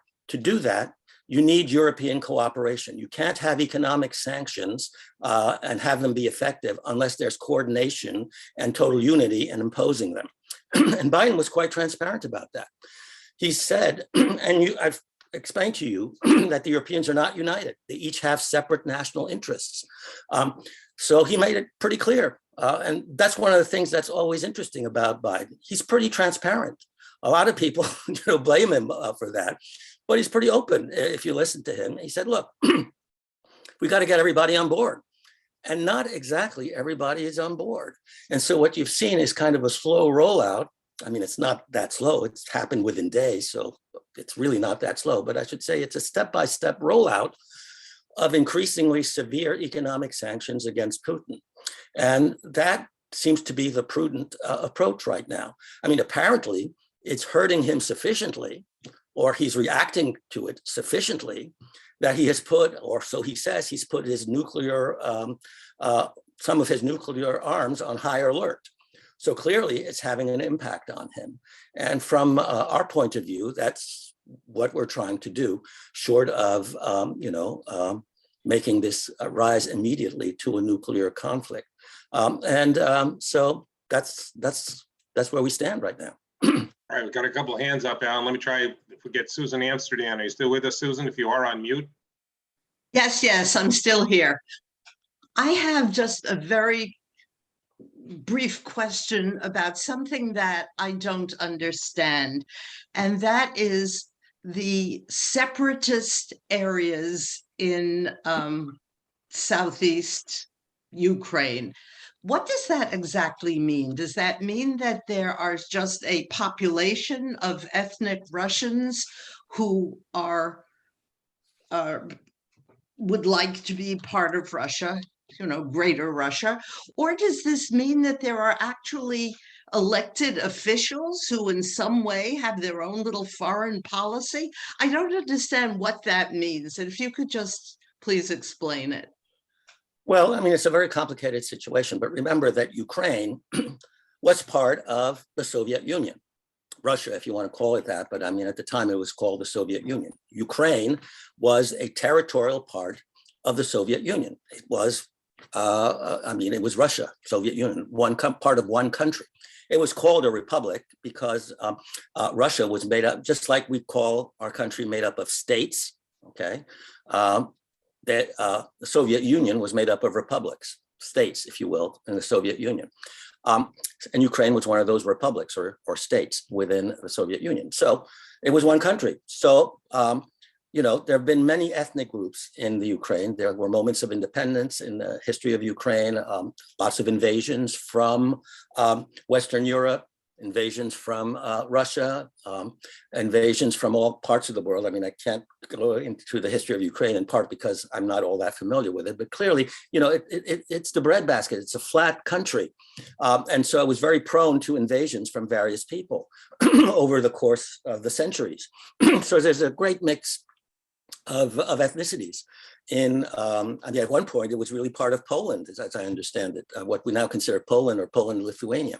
you need European cooperation. You can't have economic sanctions and have them be effective unless there's coordination and total unity in imposing them. And Biden was quite transparent about that. He said, and I've explained to you that the Europeans are not united. They each have separate national interests. So he made it pretty clear. And that's one of the things that's always interesting about Biden. He's pretty transparent. A lot of people blame him for that. But he's pretty open if you listen to him. He said, look, we got to get everybody on board. And not exactly everybody is on board. And so what you've seen is kind of a slow rollout. I mean, it's not that slow. It's happened within days. So it's really not that slow. But I should say it's a step-by-step rollout of increasingly severe economic sanctions against Putin. And that seems to be the prudent approach right now. I mean, apparently, it's hurting him sufficiently, or he's reacting to it sufficiently, that he has put, or so he says, he's put his nuclear, some of his nuclear arms on high alert. So clearly it's having an impact on him. And from our point of view, that's what we're trying to do, short of, making this rise immediately to a nuclear conflict. So that's where we stand right now. All right, we've got a couple of hands up, Alan. Let me try if we get Susan Amsterdam. Are you still with us, Susan? If you are on mute. Yes, I'm still here. I have just a very brief question about something that I don't understand, and that is the separatist areas in southeast Ukraine. What does that exactly mean? Does that mean that there are just a population of ethnic Russians who are would like to be part of Russia, greater Russia? Or does this mean that there are actually elected officials who in some way have their own little foreign policy? I don't understand what that means. And if you could just please explain it. Well, I mean, it's a very complicated situation, but remember that Ukraine was part of the Soviet Union. Russia, if you want to call it that, but I mean, at the time it was called the Soviet Union. Ukraine was a territorial part of the Soviet Union. It was, it was Russia, Soviet Union, part of one country. It was called a republic because Russia was made up, just like we call our country made up of states, okay? The Soviet Union was made up of republics, states, if you will, in the Soviet Union. And Ukraine was one of those republics or states within the Soviet Union. So it was one country. So, there have been many ethnic groups in the Ukraine. There were moments of independence in the history of Ukraine, lots of invasions from Western Europe, invasions from Russia, invasions from all parts of the world. I mean, I can't go into the history of Ukraine in part because I'm not all that familiar with it, but clearly, it's the breadbasket. It's a flat country. And so it was very prone to invasions from various people over the course of the centuries. So there's a great mix of ethnicities. At one point, it was really part of Poland, as I understand it, what we now consider Poland or Poland-Lithuania.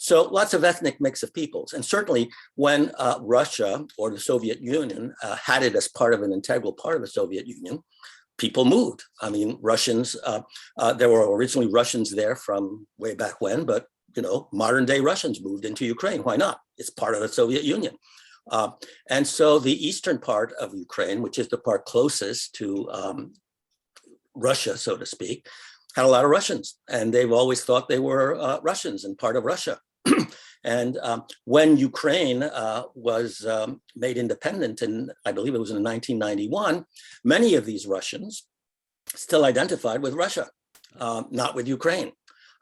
So lots of ethnic mix of peoples. And certainly when Russia or the Soviet Union had it as part of an integral part of the Soviet Union, people moved. I mean, Russians, there were originally Russians there from way back when, but modern day Russians moved into Ukraine. Why not? It's part of the Soviet Union. And so the eastern part of Ukraine, which is the part closest to Russia, so to speak, had a lot of Russians, and they've always thought they were Russians and part of Russia. And when Ukraine was made independent, and I believe it was in 1991, many of these Russians still identified with Russia, not with Ukraine.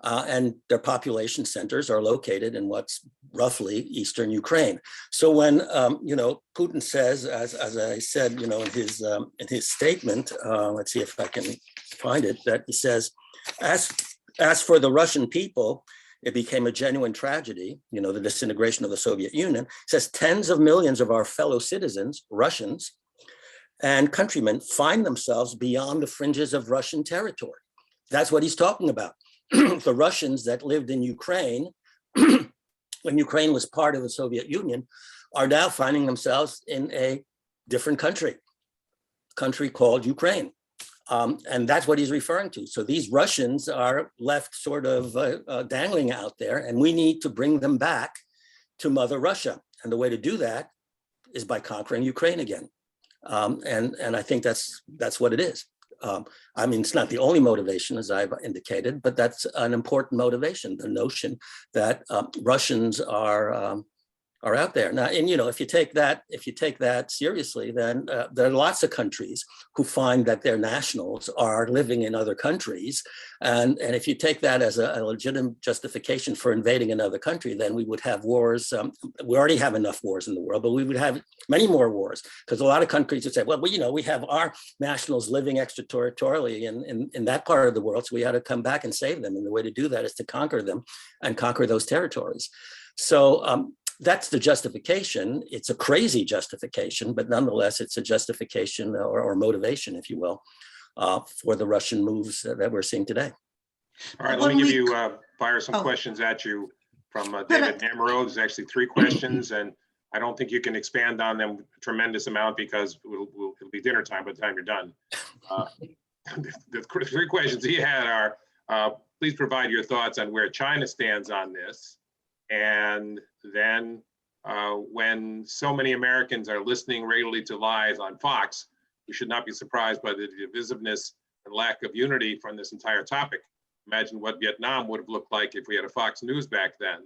And their population centers are located in what's roughly Eastern Ukraine. So when Putin says, as I said, in his statement, let's see if I can find it, that he says, as for the Russian people, it became a genuine tragedy, the disintegration of the Soviet Union. It says tens of millions of our fellow citizens, Russians and countrymen, find themselves beyond the fringes of Russian territory. That's what he's talking about. The Russians that lived in Ukraine, when Ukraine was part of the Soviet Union, are now finding themselves in a different country called Ukraine. And that's what he's referring to. So these Russians are left sort of dangling out there, and we need to bring them back to Mother Russia. And the way to do that is by conquering Ukraine again. And I think that's what it is. I mean, it's not the only motivation, as I've indicated, but that's an important motivation, the notion that Russians are out there now. And if you take that seriously, then there are lots of countries who find that their nationals are living in other countries, and if you take that as a legitimate justification for invading another country, then we would have wars. We already have enough wars in the world, but we would have many more wars, because a lot of countries would say, well, we have our nationals living extraterritorially in that part of the world, so we had to come back and save them, and the way to do that is to conquer them and conquer those territories. So that's the justification. It's a crazy justification, but nonetheless, it's a justification or motivation, if you will, for the Russian moves that we're seeing today. All right, let me give you, fire some questions at you from David Ambrose. There's actually 3 questions, and I don't think you can expand on them a tremendous amount because it'll be dinner time by the time you're done. The 3 questions he had are, please provide your thoughts on where China stands on this. And then when so many Americans are listening regularly to lies on Fox, we should not be surprised by the divisiveness and lack of unity from this entire topic. Imagine what Vietnam would have looked like if we had a Fox News back then.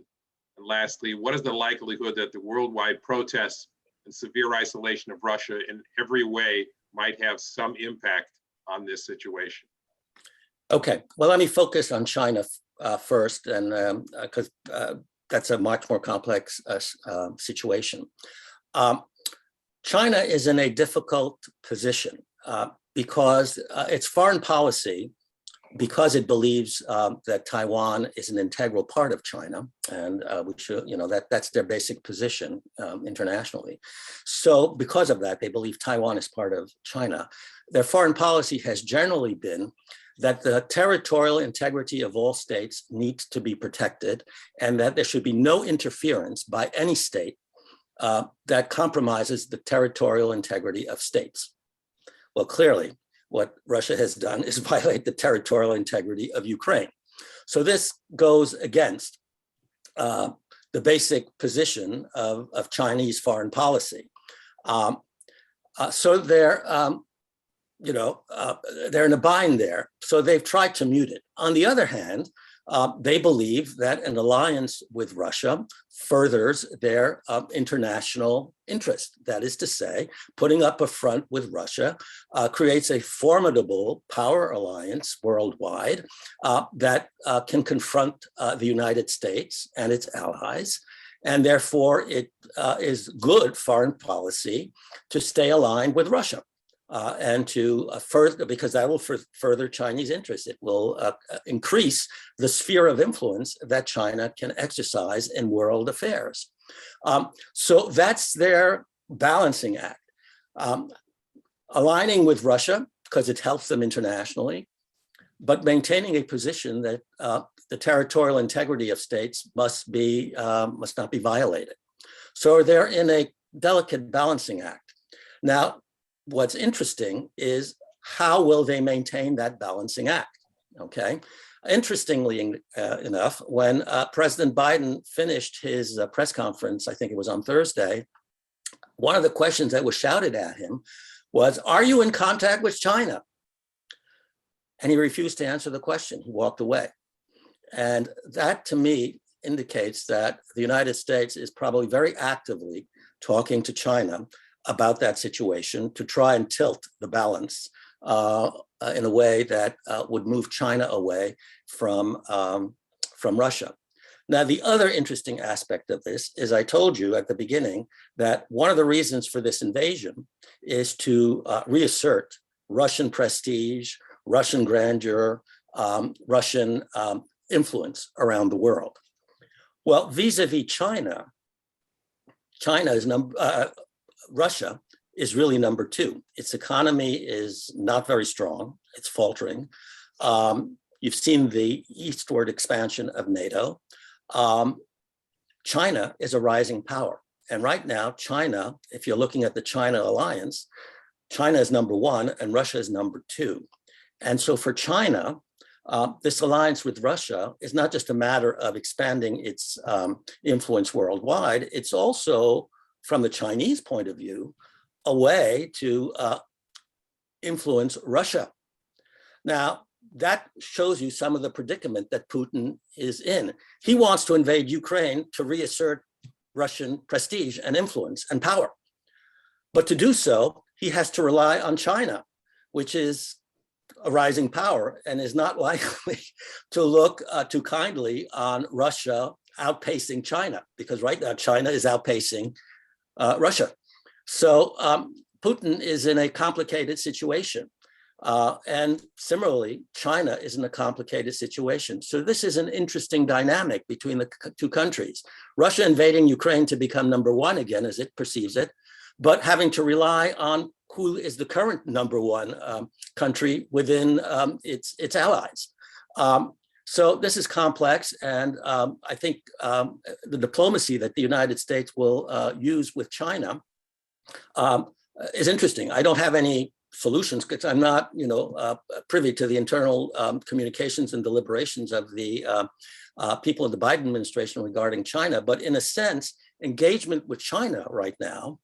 And lastly, what is the likelihood that the worldwide protests and severe isolation of Russia in every way might have some impact on this situation? Okay, well, let me focus on China first, and because that's a much more complex situation. China is in a difficult position because its foreign policy, because it believes that Taiwan is an integral part of China, and which that's their basic position internationally. So because of that, they believe Taiwan is part of China. Their foreign policy has generally been that the territorial integrity of all states needs to be protected, and that there should be no interference by any state that compromises the territorial integrity of states. Well, clearly, what Russia has done is violate the territorial integrity of Ukraine. So this goes against the basic position of Chinese foreign policy. So they're in a bind there. So they've tried to mute it. On the other hand, they believe that an alliance with Russia furthers their international interest. That is to say, putting up a front with Russia creates a formidable power alliance worldwide that can confront the United States and its allies. And therefore, it is good foreign policy to stay aligned with Russia. And to further, because that will further Chinese interests. It will increase the sphere of influence that China can exercise in world affairs. So that's their balancing act. Aligning with Russia, because it helps them internationally, but maintaining a position that the territorial integrity of states must not be violated. So they're in a delicate balancing act. Now, what's interesting is how will they maintain that balancing act, okay? Interestingly enough, when President Biden finished his press conference, I think it was on Thursday, one of the questions that was shouted at him was, are you in contact with China? And he refused to answer the question. He walked away. And that to me indicates that the United States is probably very actively talking to China about that situation to try and tilt the balance in a way that would move China away from Russia. Now, the other interesting aspect of this is I told you at the beginning that one of the reasons for this invasion is to reassert Russian prestige, Russian grandeur, Russian influence around the world. Well, vis-a-vis China, Russia is really number two. Its economy is not very strong. It's faltering. You've seen the eastward expansion of NATO. China is a rising power. And right now, China, if you're looking at the China alliance, China is number one and Russia is number two. And so for China, this alliance with Russia is not just a matter of expanding its influence worldwide, it's also, from the Chinese point of view, a way to influence Russia. Now, that shows you some of the predicament that Putin is in. He wants to invade Ukraine to reassert Russian prestige and influence and power. But to do so, he has to rely on China, which is a rising power and is not likely to look too kindly on Russia outpacing China, because right now China is outpacing Russia. So Putin is in a complicated situation. And similarly, China is in a complicated situation. So this is an interesting dynamic between the two countries. Russia invading Ukraine to become number one again, as it perceives it, but having to rely on who is the current number one country within its allies. So this is complex, and I think the diplomacy that the United States will use with China is interesting. I don't have any solutions because I'm not, privy to the internal communications and deliberations of the people in the Biden administration regarding China. But in a sense, engagement with China right now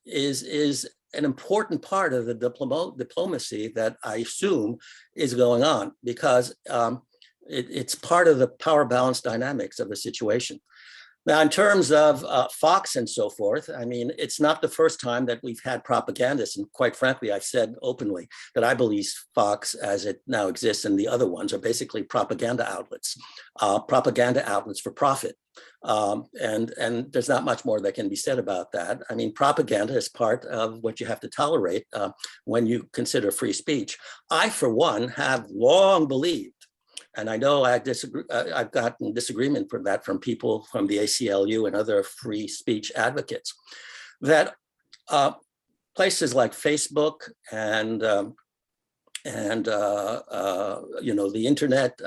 is an important part of the diplomacy that I assume is going on, because it's part of the power balance dynamics of the situation. Now, in terms of Fox and so forth, I mean, it's not the first time that we've had propagandists. And quite frankly, I've said openly that I believe Fox, as it now exists, and the other ones are basically propaganda outlets for profit. And there's not much more that can be said about that. I mean, propaganda is part of what you have to tolerate when you consider free speech. I, for one, have long believed, and I know I've gotten disagreement from that from people from the ACLU and other free speech advocates, that places like Facebook and the internet,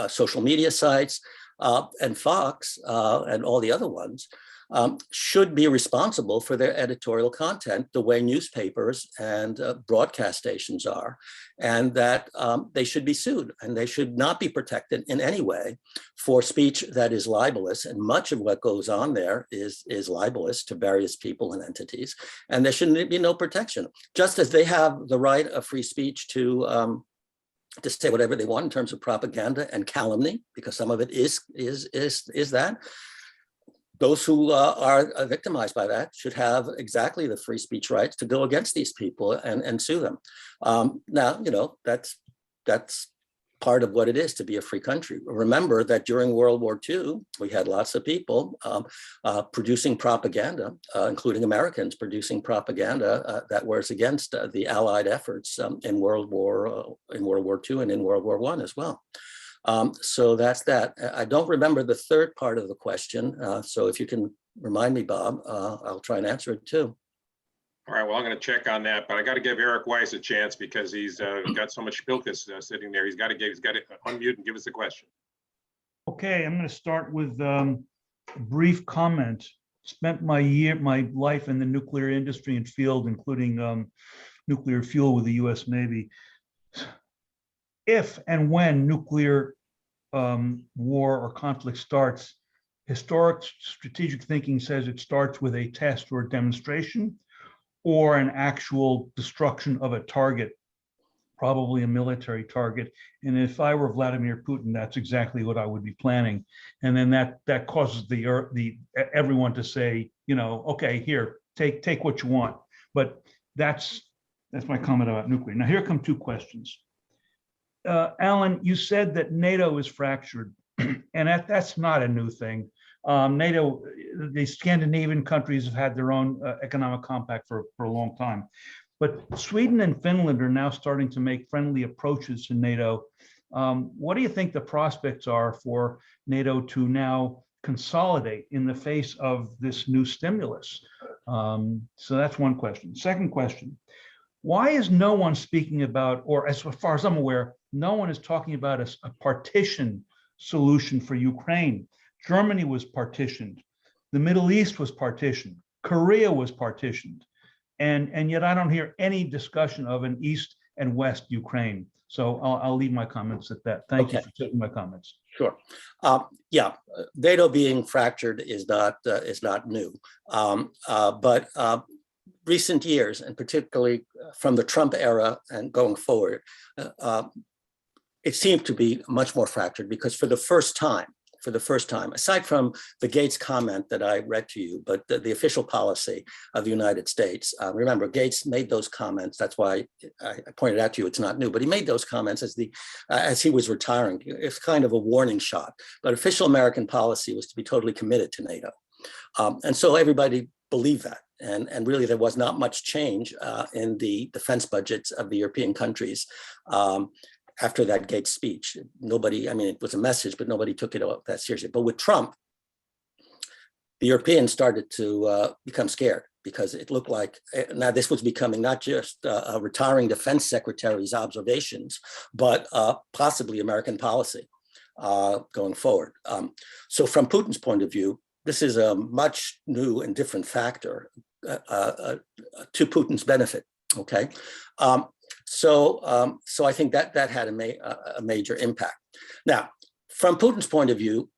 social media sites, and Fox and all the other ones should be responsible for their editorial content the way newspapers and broadcast stations are, and that they should be sued, and they should not be protected in any way for speech that is libelous. And much of what goes on there is libelous to various people and entities, and there shouldn't be no protection, just as they have the right of free speech to say whatever they want in terms of propaganda and calumny, because some of it is that. Those who are victimized by that should have exactly the free speech rights to go against these people and sue them. Now, that's part of what it is to be a free country. Remember that during World War II, we had lots of people producing propaganda, including Americans producing propaganda that was against the Allied efforts in World War II and in World War I as well. So that's that. I don't remember the third part of the question. So if you can remind me, Bob, I'll try and answer it too. All right, well, I'm going to check on that, but I got to give Eric Weiss a chance because he's got so much Spilkus sitting there. He's got to unmute and give us a question. Okay, I'm going to start with a brief comment. Spent my life in the nuclear industry and field, including nuclear fuel with the U.S. Navy. If and when nuclear war or conflict starts, historic strategic thinking says it starts with a test or a demonstration or an actual destruction of a target, probably a military target. And if I were Vladimir Putin, that's exactly what I would be planning. And then that causes everyone to say, okay, here, take what you want. But that's my comment about nuclear. Now here come two questions. Alan, you said that NATO is fractured, and that's not a new thing. NATO, the Scandinavian countries have had their own economic compact for a long time. But Sweden and Finland are now starting to make friendly approaches to NATO. What do you think the prospects are for NATO to now consolidate in the face of this new stimulus? So that's one question. Second question, why is no one speaking about, or as far as I'm aware, no one is talking about a partition solution for Ukraine? Germany was partitioned. The Middle East was partitioned. Korea was partitioned. And yet I don't hear any discussion of an East and West Ukraine. So I'll leave my comments at that. Thank you for taking my comments. Sure. Yeah, NATO being fractured is not new. But recent years, and particularly from the Trump era and going forward, it seemed to be much more fractured, because for the first time, aside from the Gates comment that I read to you, but the official policy of the United States, remember, Gates made those comments. That's why I pointed out to you it's not new, but he made those comments as he was retiring. It's kind of a warning shot, but official American policy was to be totally committed to NATO. And so everybody believed that. And really, there was not much change in the defense budgets of the European countries after that Gates speech. Nobody, I mean, it was a message, but nobody took it that seriously. But with Trump, the Europeans started to become scared, because it looked like now this was becoming not just a retiring defense secretary's observations, but possibly American policy going forward. So from Putin's point of view, this is a much new and different factor to Putin's benefit. Okay. So I think that had a major impact. Now, from Putin's point of view,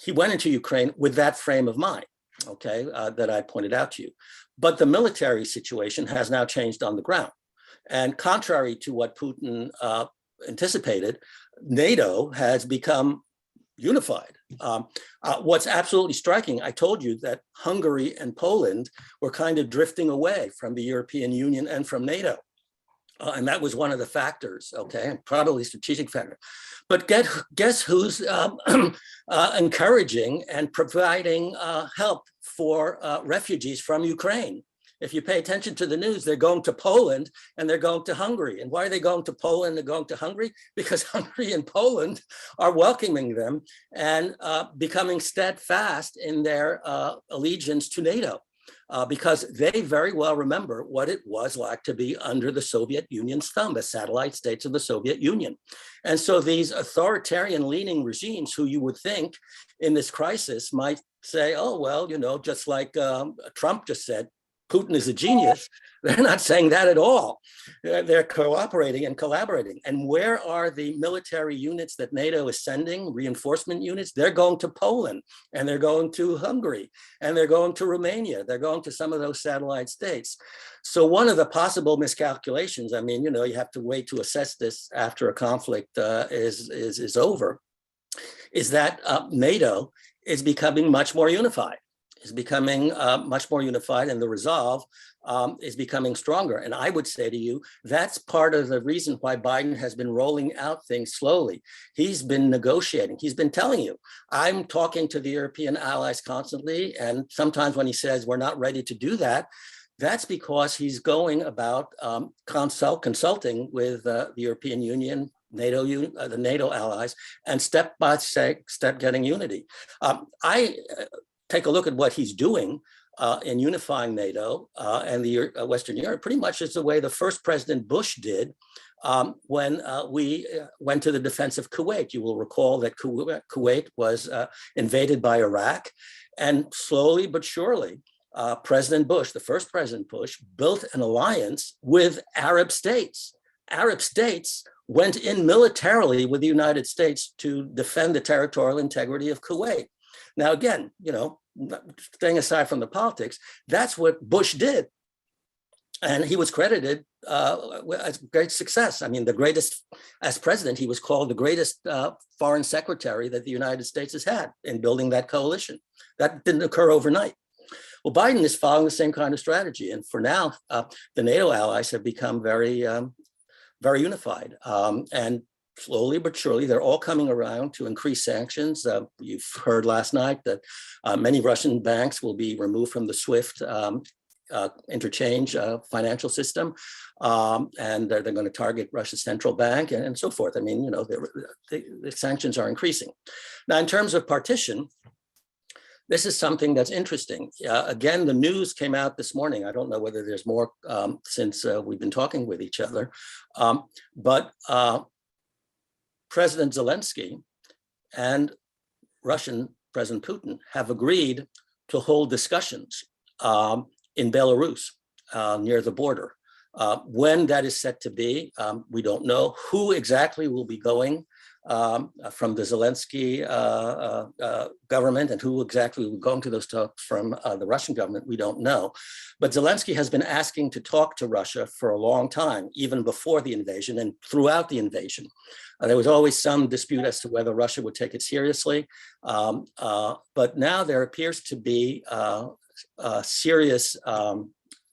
he went into Ukraine with that frame of mind, okay, that I pointed out to you. But the military situation has now changed on the ground. And contrary to what Putin anticipated, NATO has become unified. What's absolutely striking, I told you that Hungary and Poland were kind of drifting away from the European Union and from NATO. And that was one of the factors, okay, probably strategic factor. But guess who's encouraging and providing help for refugees from Ukraine? If you pay attention to the news, they're going to Poland and they're going to Hungary. And why are they going to Poland and going to Hungary? Because Hungary and Poland are welcoming them and becoming steadfast in their allegiance to NATO. Because they very well remember what it was like to be under the Soviet Union's thumb, as satellite states of the Soviet Union. And so these authoritarian leaning regimes who you would think in this crisis might say, oh, well, you know, just like Trump just said, Putin is a genius. They're not saying that at all. They're cooperating and collaborating. And where are the military units that NATO is sending, reinforcement units? They're going to Poland, and they're going to Hungary, and they're going to Romania. They're going to some of those satellite states. So one of the possible miscalculations, I mean, you know, you have to wait to assess this after a conflict is over, is that NATO is becoming much more unified. Is becoming much more unified, and the resolve is becoming stronger. And I would say to you, that's part of the reason why Biden has been rolling out things slowly. He's been negotiating. He's been telling you, I'm talking to the European allies constantly. And sometimes when he says we're not ready to do that, that's because he's going about consulting with the European Union, NATO, the NATO allies, and step by step getting unity. I take a look at what he's doing in unifying NATO and the Western Europe, pretty much is the way the first President Bush did when we went to the defense of Kuwait. You will recall that Kuwait was invaded by Iraq, and slowly but surely, President Bush, the first President Bush, built an alliance with Arab states. Arab states went in militarily with the United States to defend the territorial integrity of Kuwait. Now, again, you know, staying aside from the politics, that's what Bush did. And he was credited as great success. I mean, the greatest, as president, he was called the greatest foreign secretary that the United States has had in building that coalition. That didn't occur overnight. Well, Biden is following the same kind of strategy. And for now, the NATO allies have become very, very unified. And slowly but surely, they're all coming around to increase sanctions. You've heard last night that many Russian banks will be removed from the SWIFT interchange financial system, and they're going to target Russia's central bank and so forth. I mean, you know, the sanctions are increasing. Now, in terms of partition, this is something that's interesting. Again, the news came out this morning. I don't know whether there's more since we've been talking with each other, but President Zelensky and Russian President Putin have agreed to hold discussions in Belarus near the border. When that is set to be, we don't know. Who exactly will be going from the Zelensky government and who exactly will be going to those talks from the Russian government, we don't know. But Zelensky has been asking to talk to Russia for a long time, even before the invasion and throughout the invasion. There was always some dispute as to whether Russia would take it seriously. But now there appears to be serious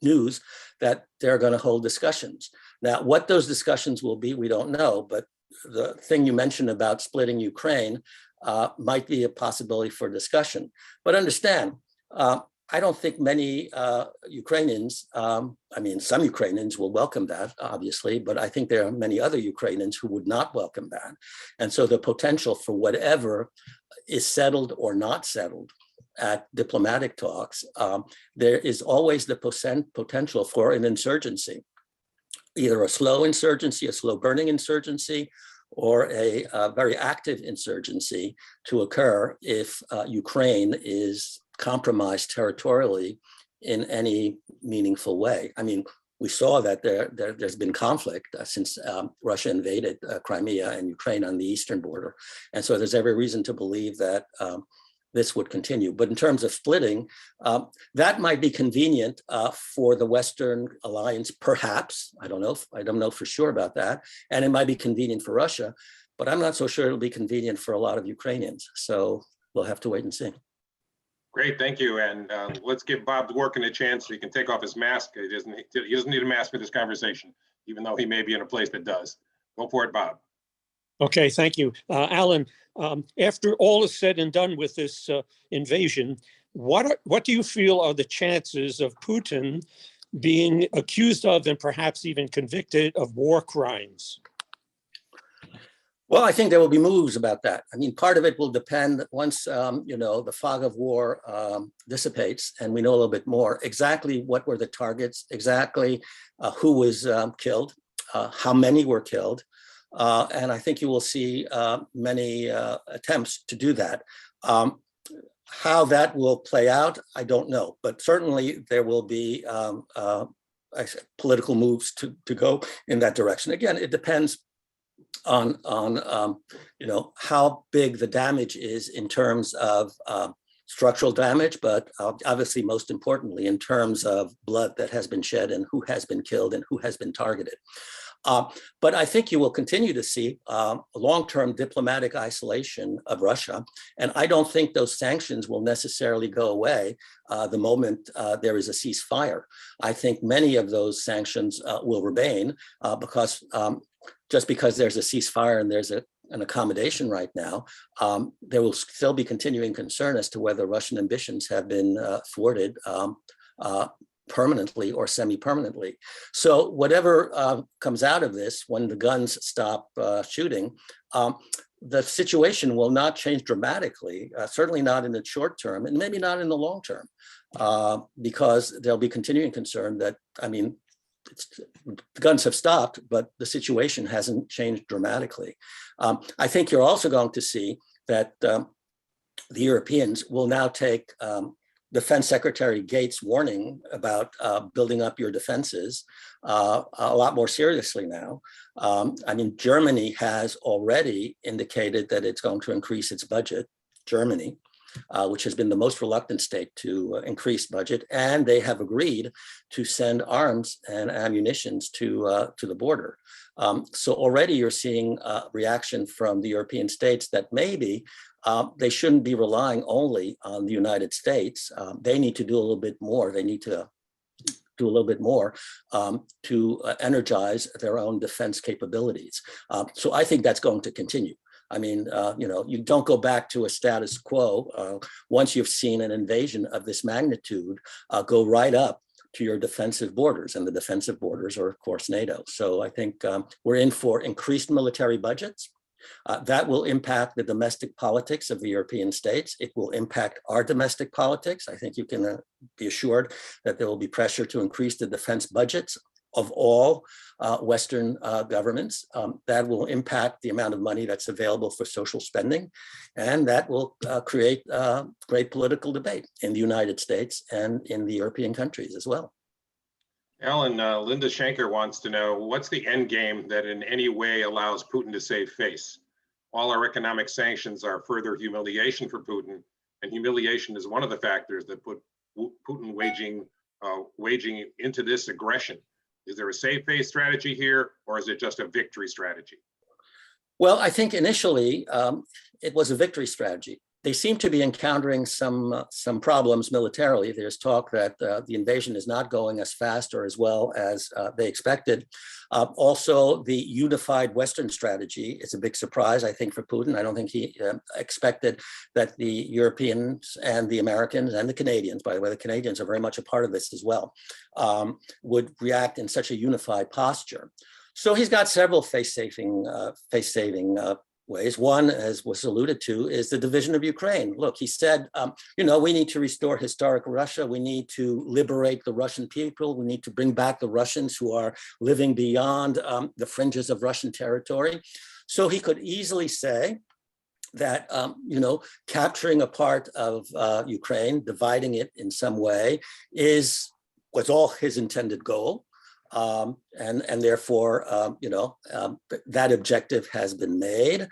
news that they're going to hold discussions. Now, what those discussions will be, we don't know. But the thing you mentioned about splitting Ukraine might be a possibility for discussion. But understand, I don't think many Ukrainians, I mean, some Ukrainians will welcome that, obviously, but I think there are many other Ukrainians who would not welcome that. And so the potential for whatever is settled or not settled at diplomatic talks, there is always the potential for an insurgency, either a slow insurgency, a slow burning insurgency, or a very active insurgency to occur if Ukraine is compromised territorially in any meaningful way. I mean, we saw that there's been conflict since Russia invaded Crimea and Ukraine on the eastern border. And so there's every reason to believe that this would continue. But in terms of splitting, that might be convenient for the Western alliance, perhaps. I don't know for sure about that. And it might be convenient for Russia, but I'm not so sure it'll be convenient for a lot of Ukrainians. So we'll have to wait and see. Great, thank you. And let's give Bob Dworkin a chance so he can take off his mask. He doesn't need a mask for this conversation, even though he may be in a place that does. Go for it, Bob. Okay, thank you. Alan, after all is said and done with this invasion, what do you feel are the chances of Putin being accused of and perhaps even convicted of war crimes? Well, I think there will be moves about that. I mean, part of it will depend once, the fog of war dissipates and we know a little bit more, exactly what were the targets, exactly who was killed, how many were killed. And I think you will see many attempts to do that. How that will play out, I don't know, but certainly there will be political moves to go in that direction. Again, it depends on how big the damage is in terms of structural damage, but obviously most importantly in terms of blood that has been shed and who has been killed and who has been targeted. But I think you will continue to see long-term diplomatic isolation of Russia. And I don't think those sanctions will necessarily go away the moment there is a ceasefire. I think many of those sanctions will remain because just because there's a ceasefire and there's an accommodation right now, there will still be continuing concern as to whether Russian ambitions have been thwarted permanently or semi-permanently. So whatever comes out of this, when the guns stop shooting, the situation will not change dramatically, certainly not in the short term, and maybe not in the long term, because there'll be continuing concern that, I mean, the guns have stopped, but the situation hasn't changed dramatically. I think you're also going to see that the Europeans will now take Defense Secretary Gates' warning about building up your defenses a lot more seriously now. I mean, Germany has already indicated that it's going to increase its budget, Germany, which has been the most reluctant state to increase budget, and they have agreed to send arms and ammunitions to the border. So already you're seeing a reaction from the European states that maybe they shouldn't be relying only on the United States. They need to do a little bit more. They need to do a little bit more to energize their own defense capabilities. So I think that's going to continue. I mean, you don't go back to a status quo once you've seen an invasion of this magnitude go right up to your defensive borders, and the defensive borders are, of course, NATO. So I think we're in for increased military budgets. That will impact the domestic politics of the European states. It will impact our domestic politics. I think you can be assured that there will be pressure to increase the defense budgets of all Western governments. That will impact the amount of money that's available for social spending. And that will create great political debate in the United States and in the European countries as well. Alan, Linda Schenker wants to know, what's the end game that in any way allows Putin to save face? All our economic sanctions are further humiliation for Putin, and humiliation is one of the factors that put Putin waging into this aggression. Is there a save face strategy here, or is it just a victory strategy? Well, I think initially it was a victory strategy. They seem to be encountering some problems militarily. There's talk that the invasion is not going as fast or as well as they expected. Also, the unified Western strategy is a big surprise, I think, for Putin. I don't think he expected that the Europeans and the Americans and the Canadians, by the way, the Canadians are very much a part of this as well, would react in such a unified posture. So he's got several face-saving ways. One, as was alluded to, is the division of Ukraine. Look, he said, we need to restore historic Russia. We need to liberate the Russian people. We need to bring back the Russians who are living beyond the fringes of Russian territory. So he could easily say that, capturing a part of Ukraine, dividing it in some way, was all his intended goal. And therefore, that objective has been made.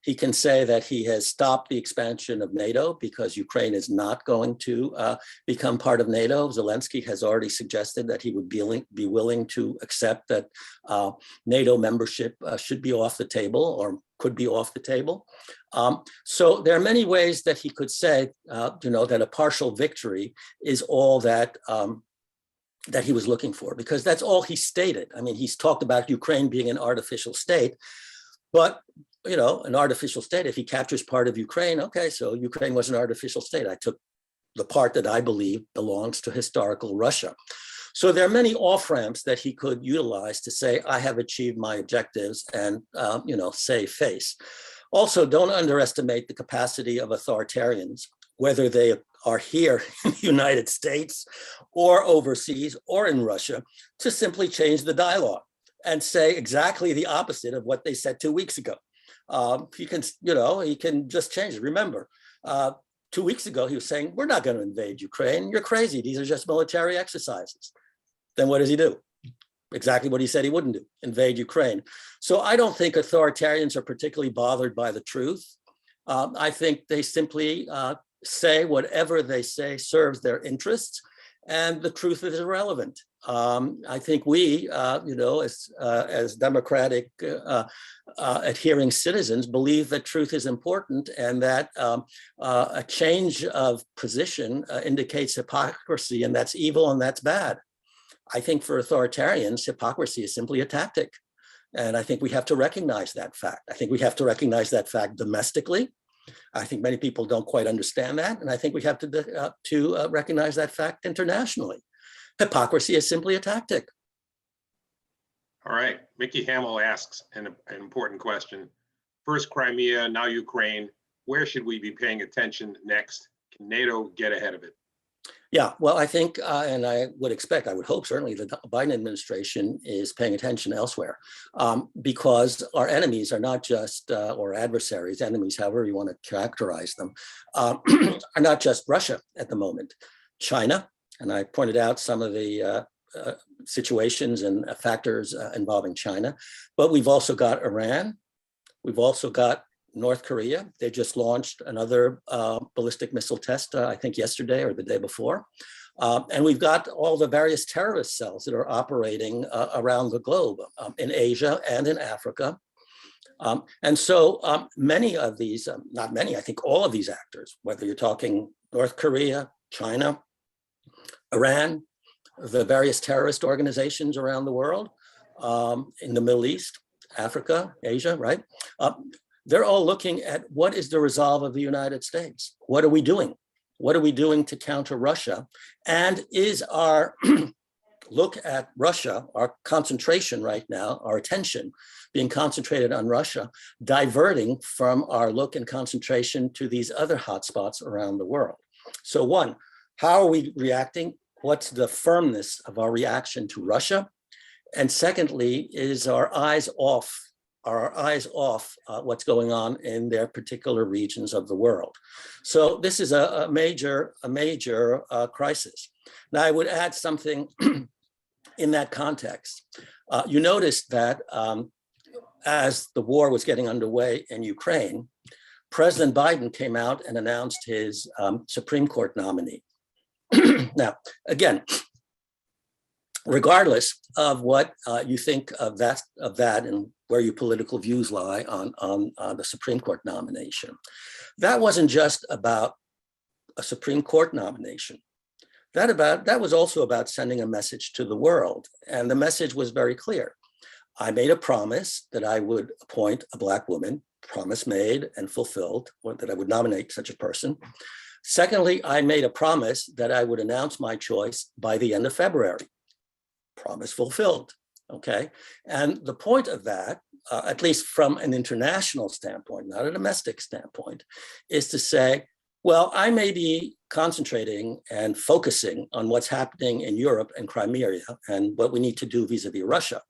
He can say that he has stopped the expansion of NATO because Ukraine is not going to become part of NATO. Zelensky has already suggested that he would be willing to accept that NATO membership should be off the table or could be off the table. So there are many ways that he could say, that a partial victory is all that that he was looking for, because that's all he stated. I mean, he's talked about Ukraine being an artificial state, but an artificial state, if he captures part of Ukraine, okay, so Ukraine was an artificial state. I took the part that I believe belongs to historical Russia. So there are many off-ramps that he could utilize to say, I have achieved my objectives and, save face. Also, don't underestimate the capacity of authoritarians, whether they are here in the United States or overseas or in Russia, to simply change the dialogue and say exactly the opposite of what they said 2 weeks ago. He can just change it. Remember, 2 weeks ago, he was saying, we're not going to invade Ukraine. You're crazy. These are just military exercises. Then what does he do? Exactly what he said he wouldn't do, invade Ukraine. So I don't think authoritarians are particularly bothered by the truth. I think they simply say whatever they say serves their interests, and the truth is irrelevant. I think we, as democratic adhering citizens, believe that truth is important, and that a change of position indicates hypocrisy, and that's evil and that's bad. I think for authoritarians, hypocrisy is simply a tactic. And I think we have to recognize that fact. I think we have to recognize that fact domestically. I think many people don't quite understand that. And I think we have to recognize that fact internationally. Hypocrisy is simply a tactic. All right, Mickey Hamill asks an important question. First Crimea, now Ukraine. Where should we be paying attention next? Can NATO get ahead of it? Yeah, well, I think, and I would expect, I would hope certainly the Biden administration is paying attention elsewhere, because our enemies are not just, or adversaries, enemies, however you want to characterize them, are not just Russia at the moment. China, and I pointed out some of the situations and factors involving China, but we've also got Iran, we've also got North Korea. They just launched another ballistic missile test, I think yesterday or the day before. And we've got all the various terrorist cells that are operating around the globe, in Asia and in Africa. And so many of these, not many, I think all of these actors, whether you're talking North Korea, China, Iran, the various terrorist organizations around the world, in the Middle East, Africa, Asia, right? They're all looking at what is the resolve of the United States? What are we doing? What are we doing to counter Russia? And is our look at Russia, our concentration right now, our attention being concentrated on Russia, diverting from our look and concentration to these other hotspots around the world? So one, how are we reacting? What's the firmness of our reaction to Russia? And secondly, is our eyes off what's going on in their particular regions of the world? So this is a major crisis. Now, I would add something in that context. You noticed that as the war was getting underway in Ukraine, President Biden came out and announced his Supreme Court nominee. Now, again, regardless of what you think of that and where your political views lie on the Supreme Court nomination, that wasn't just about a Supreme Court nomination. That was also about sending a message to the world. And the message was very clear. I made a promise that I would appoint a Black woman, promise made and fulfilled, or that I would nominate such a person. Secondly, I made a promise that I would announce my choice by the end of February. Promise fulfilled, okay? And the point of that, at least from an international standpoint, not a domestic standpoint, is to say, well, I may be concentrating and focusing on what's happening in Europe and Crimea and what we need to do vis-a-vis Russia.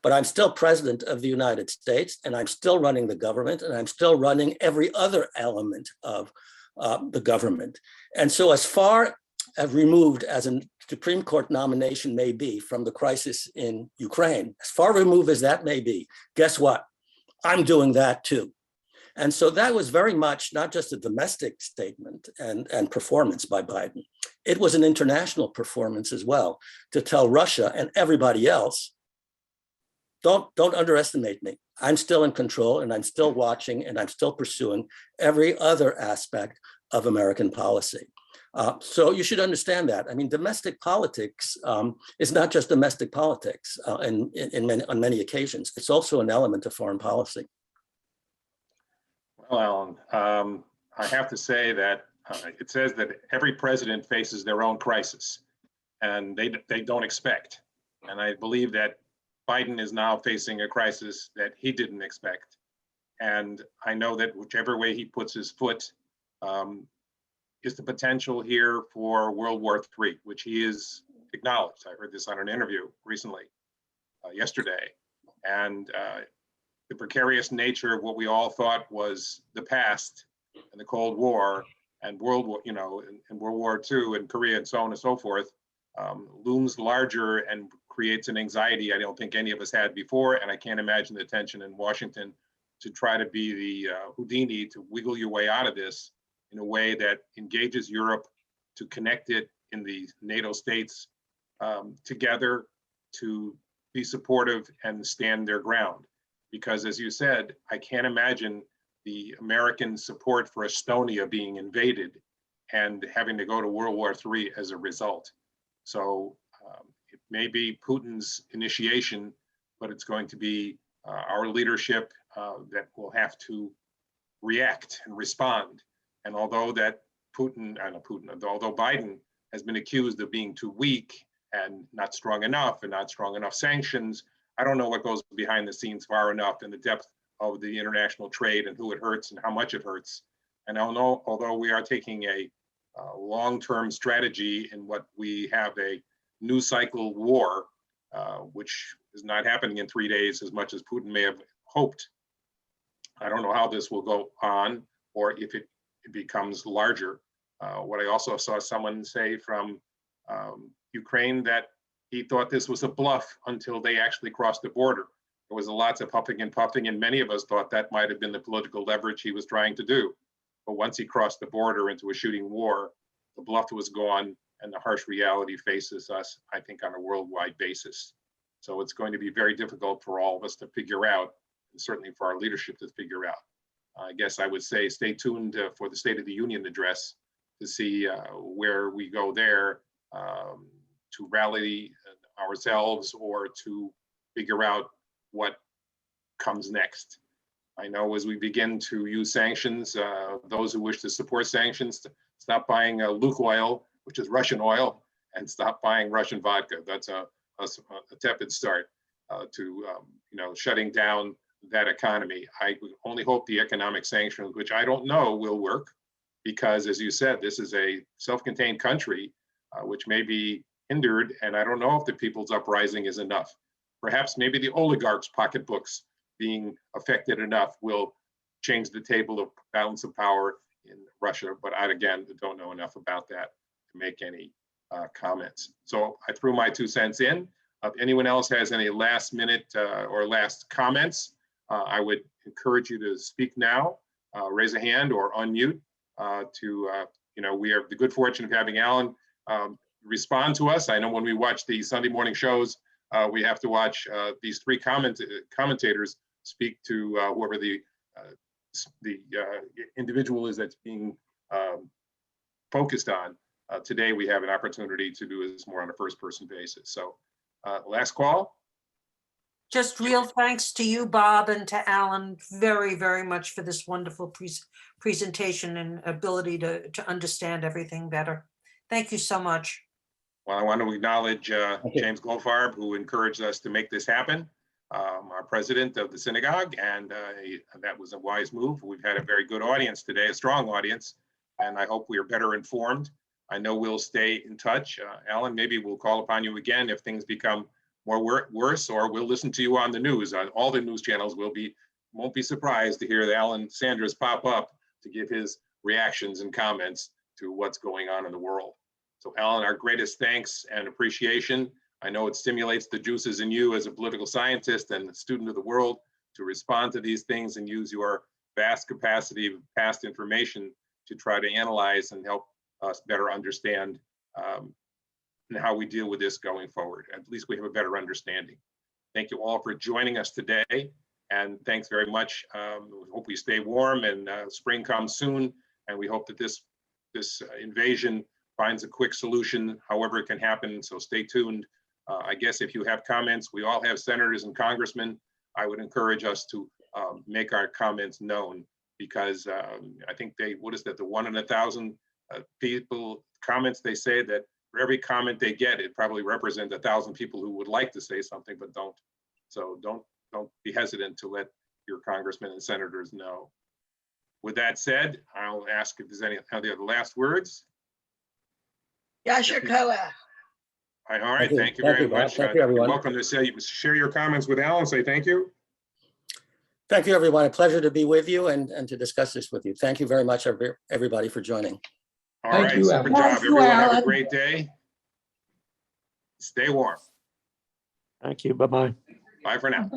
But I'm still president of the United States, and I'm still running the government, and I'm still running every other element of the government. And so as far removed as a Supreme Court nomination may be from the crisis in Ukraine, as far removed as that may be, guess what? I'm doing that too. And so that was very much not just a domestic statement and performance by Biden. It was an international performance as well, to tell Russia and everybody else, don't underestimate me. I'm still in control, and I'm still watching, and I'm still pursuing every other aspect of American policy. So you should understand that. I mean, domestic politics is not just domestic politics on many occasions. It's also an element of foreign policy. Well, Alan, I have to say that it says that every president faces their own crisis, and they don't expect. And I believe that Biden is now facing a crisis that he didn't expect. And I know that whichever way he puts his foot is the potential here for World War III, which he is acknowledged. I heard this on an interview recently, yesterday. And the precarious nature of what we all thought was the past and the Cold War and World War, and World War II and Korea and so on and so forth, looms larger and creates an anxiety I don't think any of us had before. And I can't imagine the tension in Washington to try to be the Houdini to wiggle your way out of this in a way that engages Europe, to connect it in the NATO states together, to be supportive and stand their ground. Because as you said, I can't imagine the American support for Estonia being invaded and having to go to World War III as a result. So it may be Putin's initiation, but it's going to be our leadership that will have to react and respond. And although Biden has been accused of being too weak and not strong enough sanctions, I don't know what goes behind the scenes far enough in the depth of the international trade and who it hurts and how much it hurts. And although we are taking a long-term strategy in what we have a new cycle war, which is not happening in 3 days as much as Putin may have hoped. I don't know how this will go on or if it becomes larger. What I also saw someone say from Ukraine that he thought this was a bluff until they actually crossed the border. There was lots of huffing and puffing, and many of us thought that might have been the political leverage he was trying to do. But once he crossed the border into a shooting war, the bluff was gone, and the harsh reality faces us, I think, on a worldwide basis. So it's going to be very difficult for all of us to figure out, and certainly for our leadership to figure out. I guess I would say stay tuned for the State of the Union address to see where we go there, to rally ourselves or to figure out what comes next. I know as we begin to use sanctions, those who wish to support sanctions, stop buying Lukoil, which is Russian oil, and stop buying Russian vodka. That's a tepid start to shutting down that economy. I only hope the economic sanctions, which I don't know will work, because as you said, this is a self-contained country, which may be hindered, and I don't know if the people's uprising is enough. Perhaps maybe the oligarchs' pocketbooks being affected enough will change the table of balance of power in Russia, but I, again, don't know enough about that to make any comments. So I threw my 2 cents in. If anyone else has any last minute or last comments, I would encourage you to speak now, raise a hand or unmute we have the good fortune of having Alan respond to us. I know when we watch the Sunday morning shows, we have to watch these 3 commentators speak to whoever the individual is that's being focused on. Today, we have an opportunity to do this more on a first-person basis. So last call. Just real thanks to you, Bob, and to Alan very, very much for this wonderful presentation and ability to understand everything better. Thank you so much. Well, I want to acknowledge James Goldfarb, who encouraged us to make this happen, our president of the synagogue, and that was a wise move. We've had a very good audience today, a strong audience, and I hope we are better informed. I know we'll stay in touch. Alan, maybe we'll call upon you again if things become more worse, or we'll listen to you on the news. On all the news channels, won't be surprised to hear Alain Sanders pop up to give his reactions and comments to what's going on in the world. So Alan, our greatest thanks and appreciation. I know it stimulates the juices in you as a political scientist and a student of the world to respond to these things and use your vast capacity of past information to try to analyze and help us better understand and how we deal with this going forward. At least we have a better understanding. Thank you all for joining us today. And thanks very much. We hope we stay warm and spring comes soon. And we hope that this invasion finds a quick solution, however it can happen. So stay tuned. I guess if you have comments, we all have senators and congressmen. I would encourage us to make our comments known, because I think what is that, the 1 in 1,000 people comments, they say that for every comment they get, it probably represents 1,000 people who would like to say something but don't. So don't be hesitant to let your congressmen and senators know. With that said, I'll ask if there's any other last words. Yasha Koa. All right, Thank you. thank you Thank very you, Bob. much. Thank you, You're everyone. welcome to share your comments with Alan. Say thank you. Thank you, everyone. A pleasure to be with you and to discuss this with you. Thank you very much, everybody, for joining. All Thank right, you, super Alan. job. Thank you, Everyone have a Alan. great day. Stay warm. Thank you. Bye-bye. Bye for now.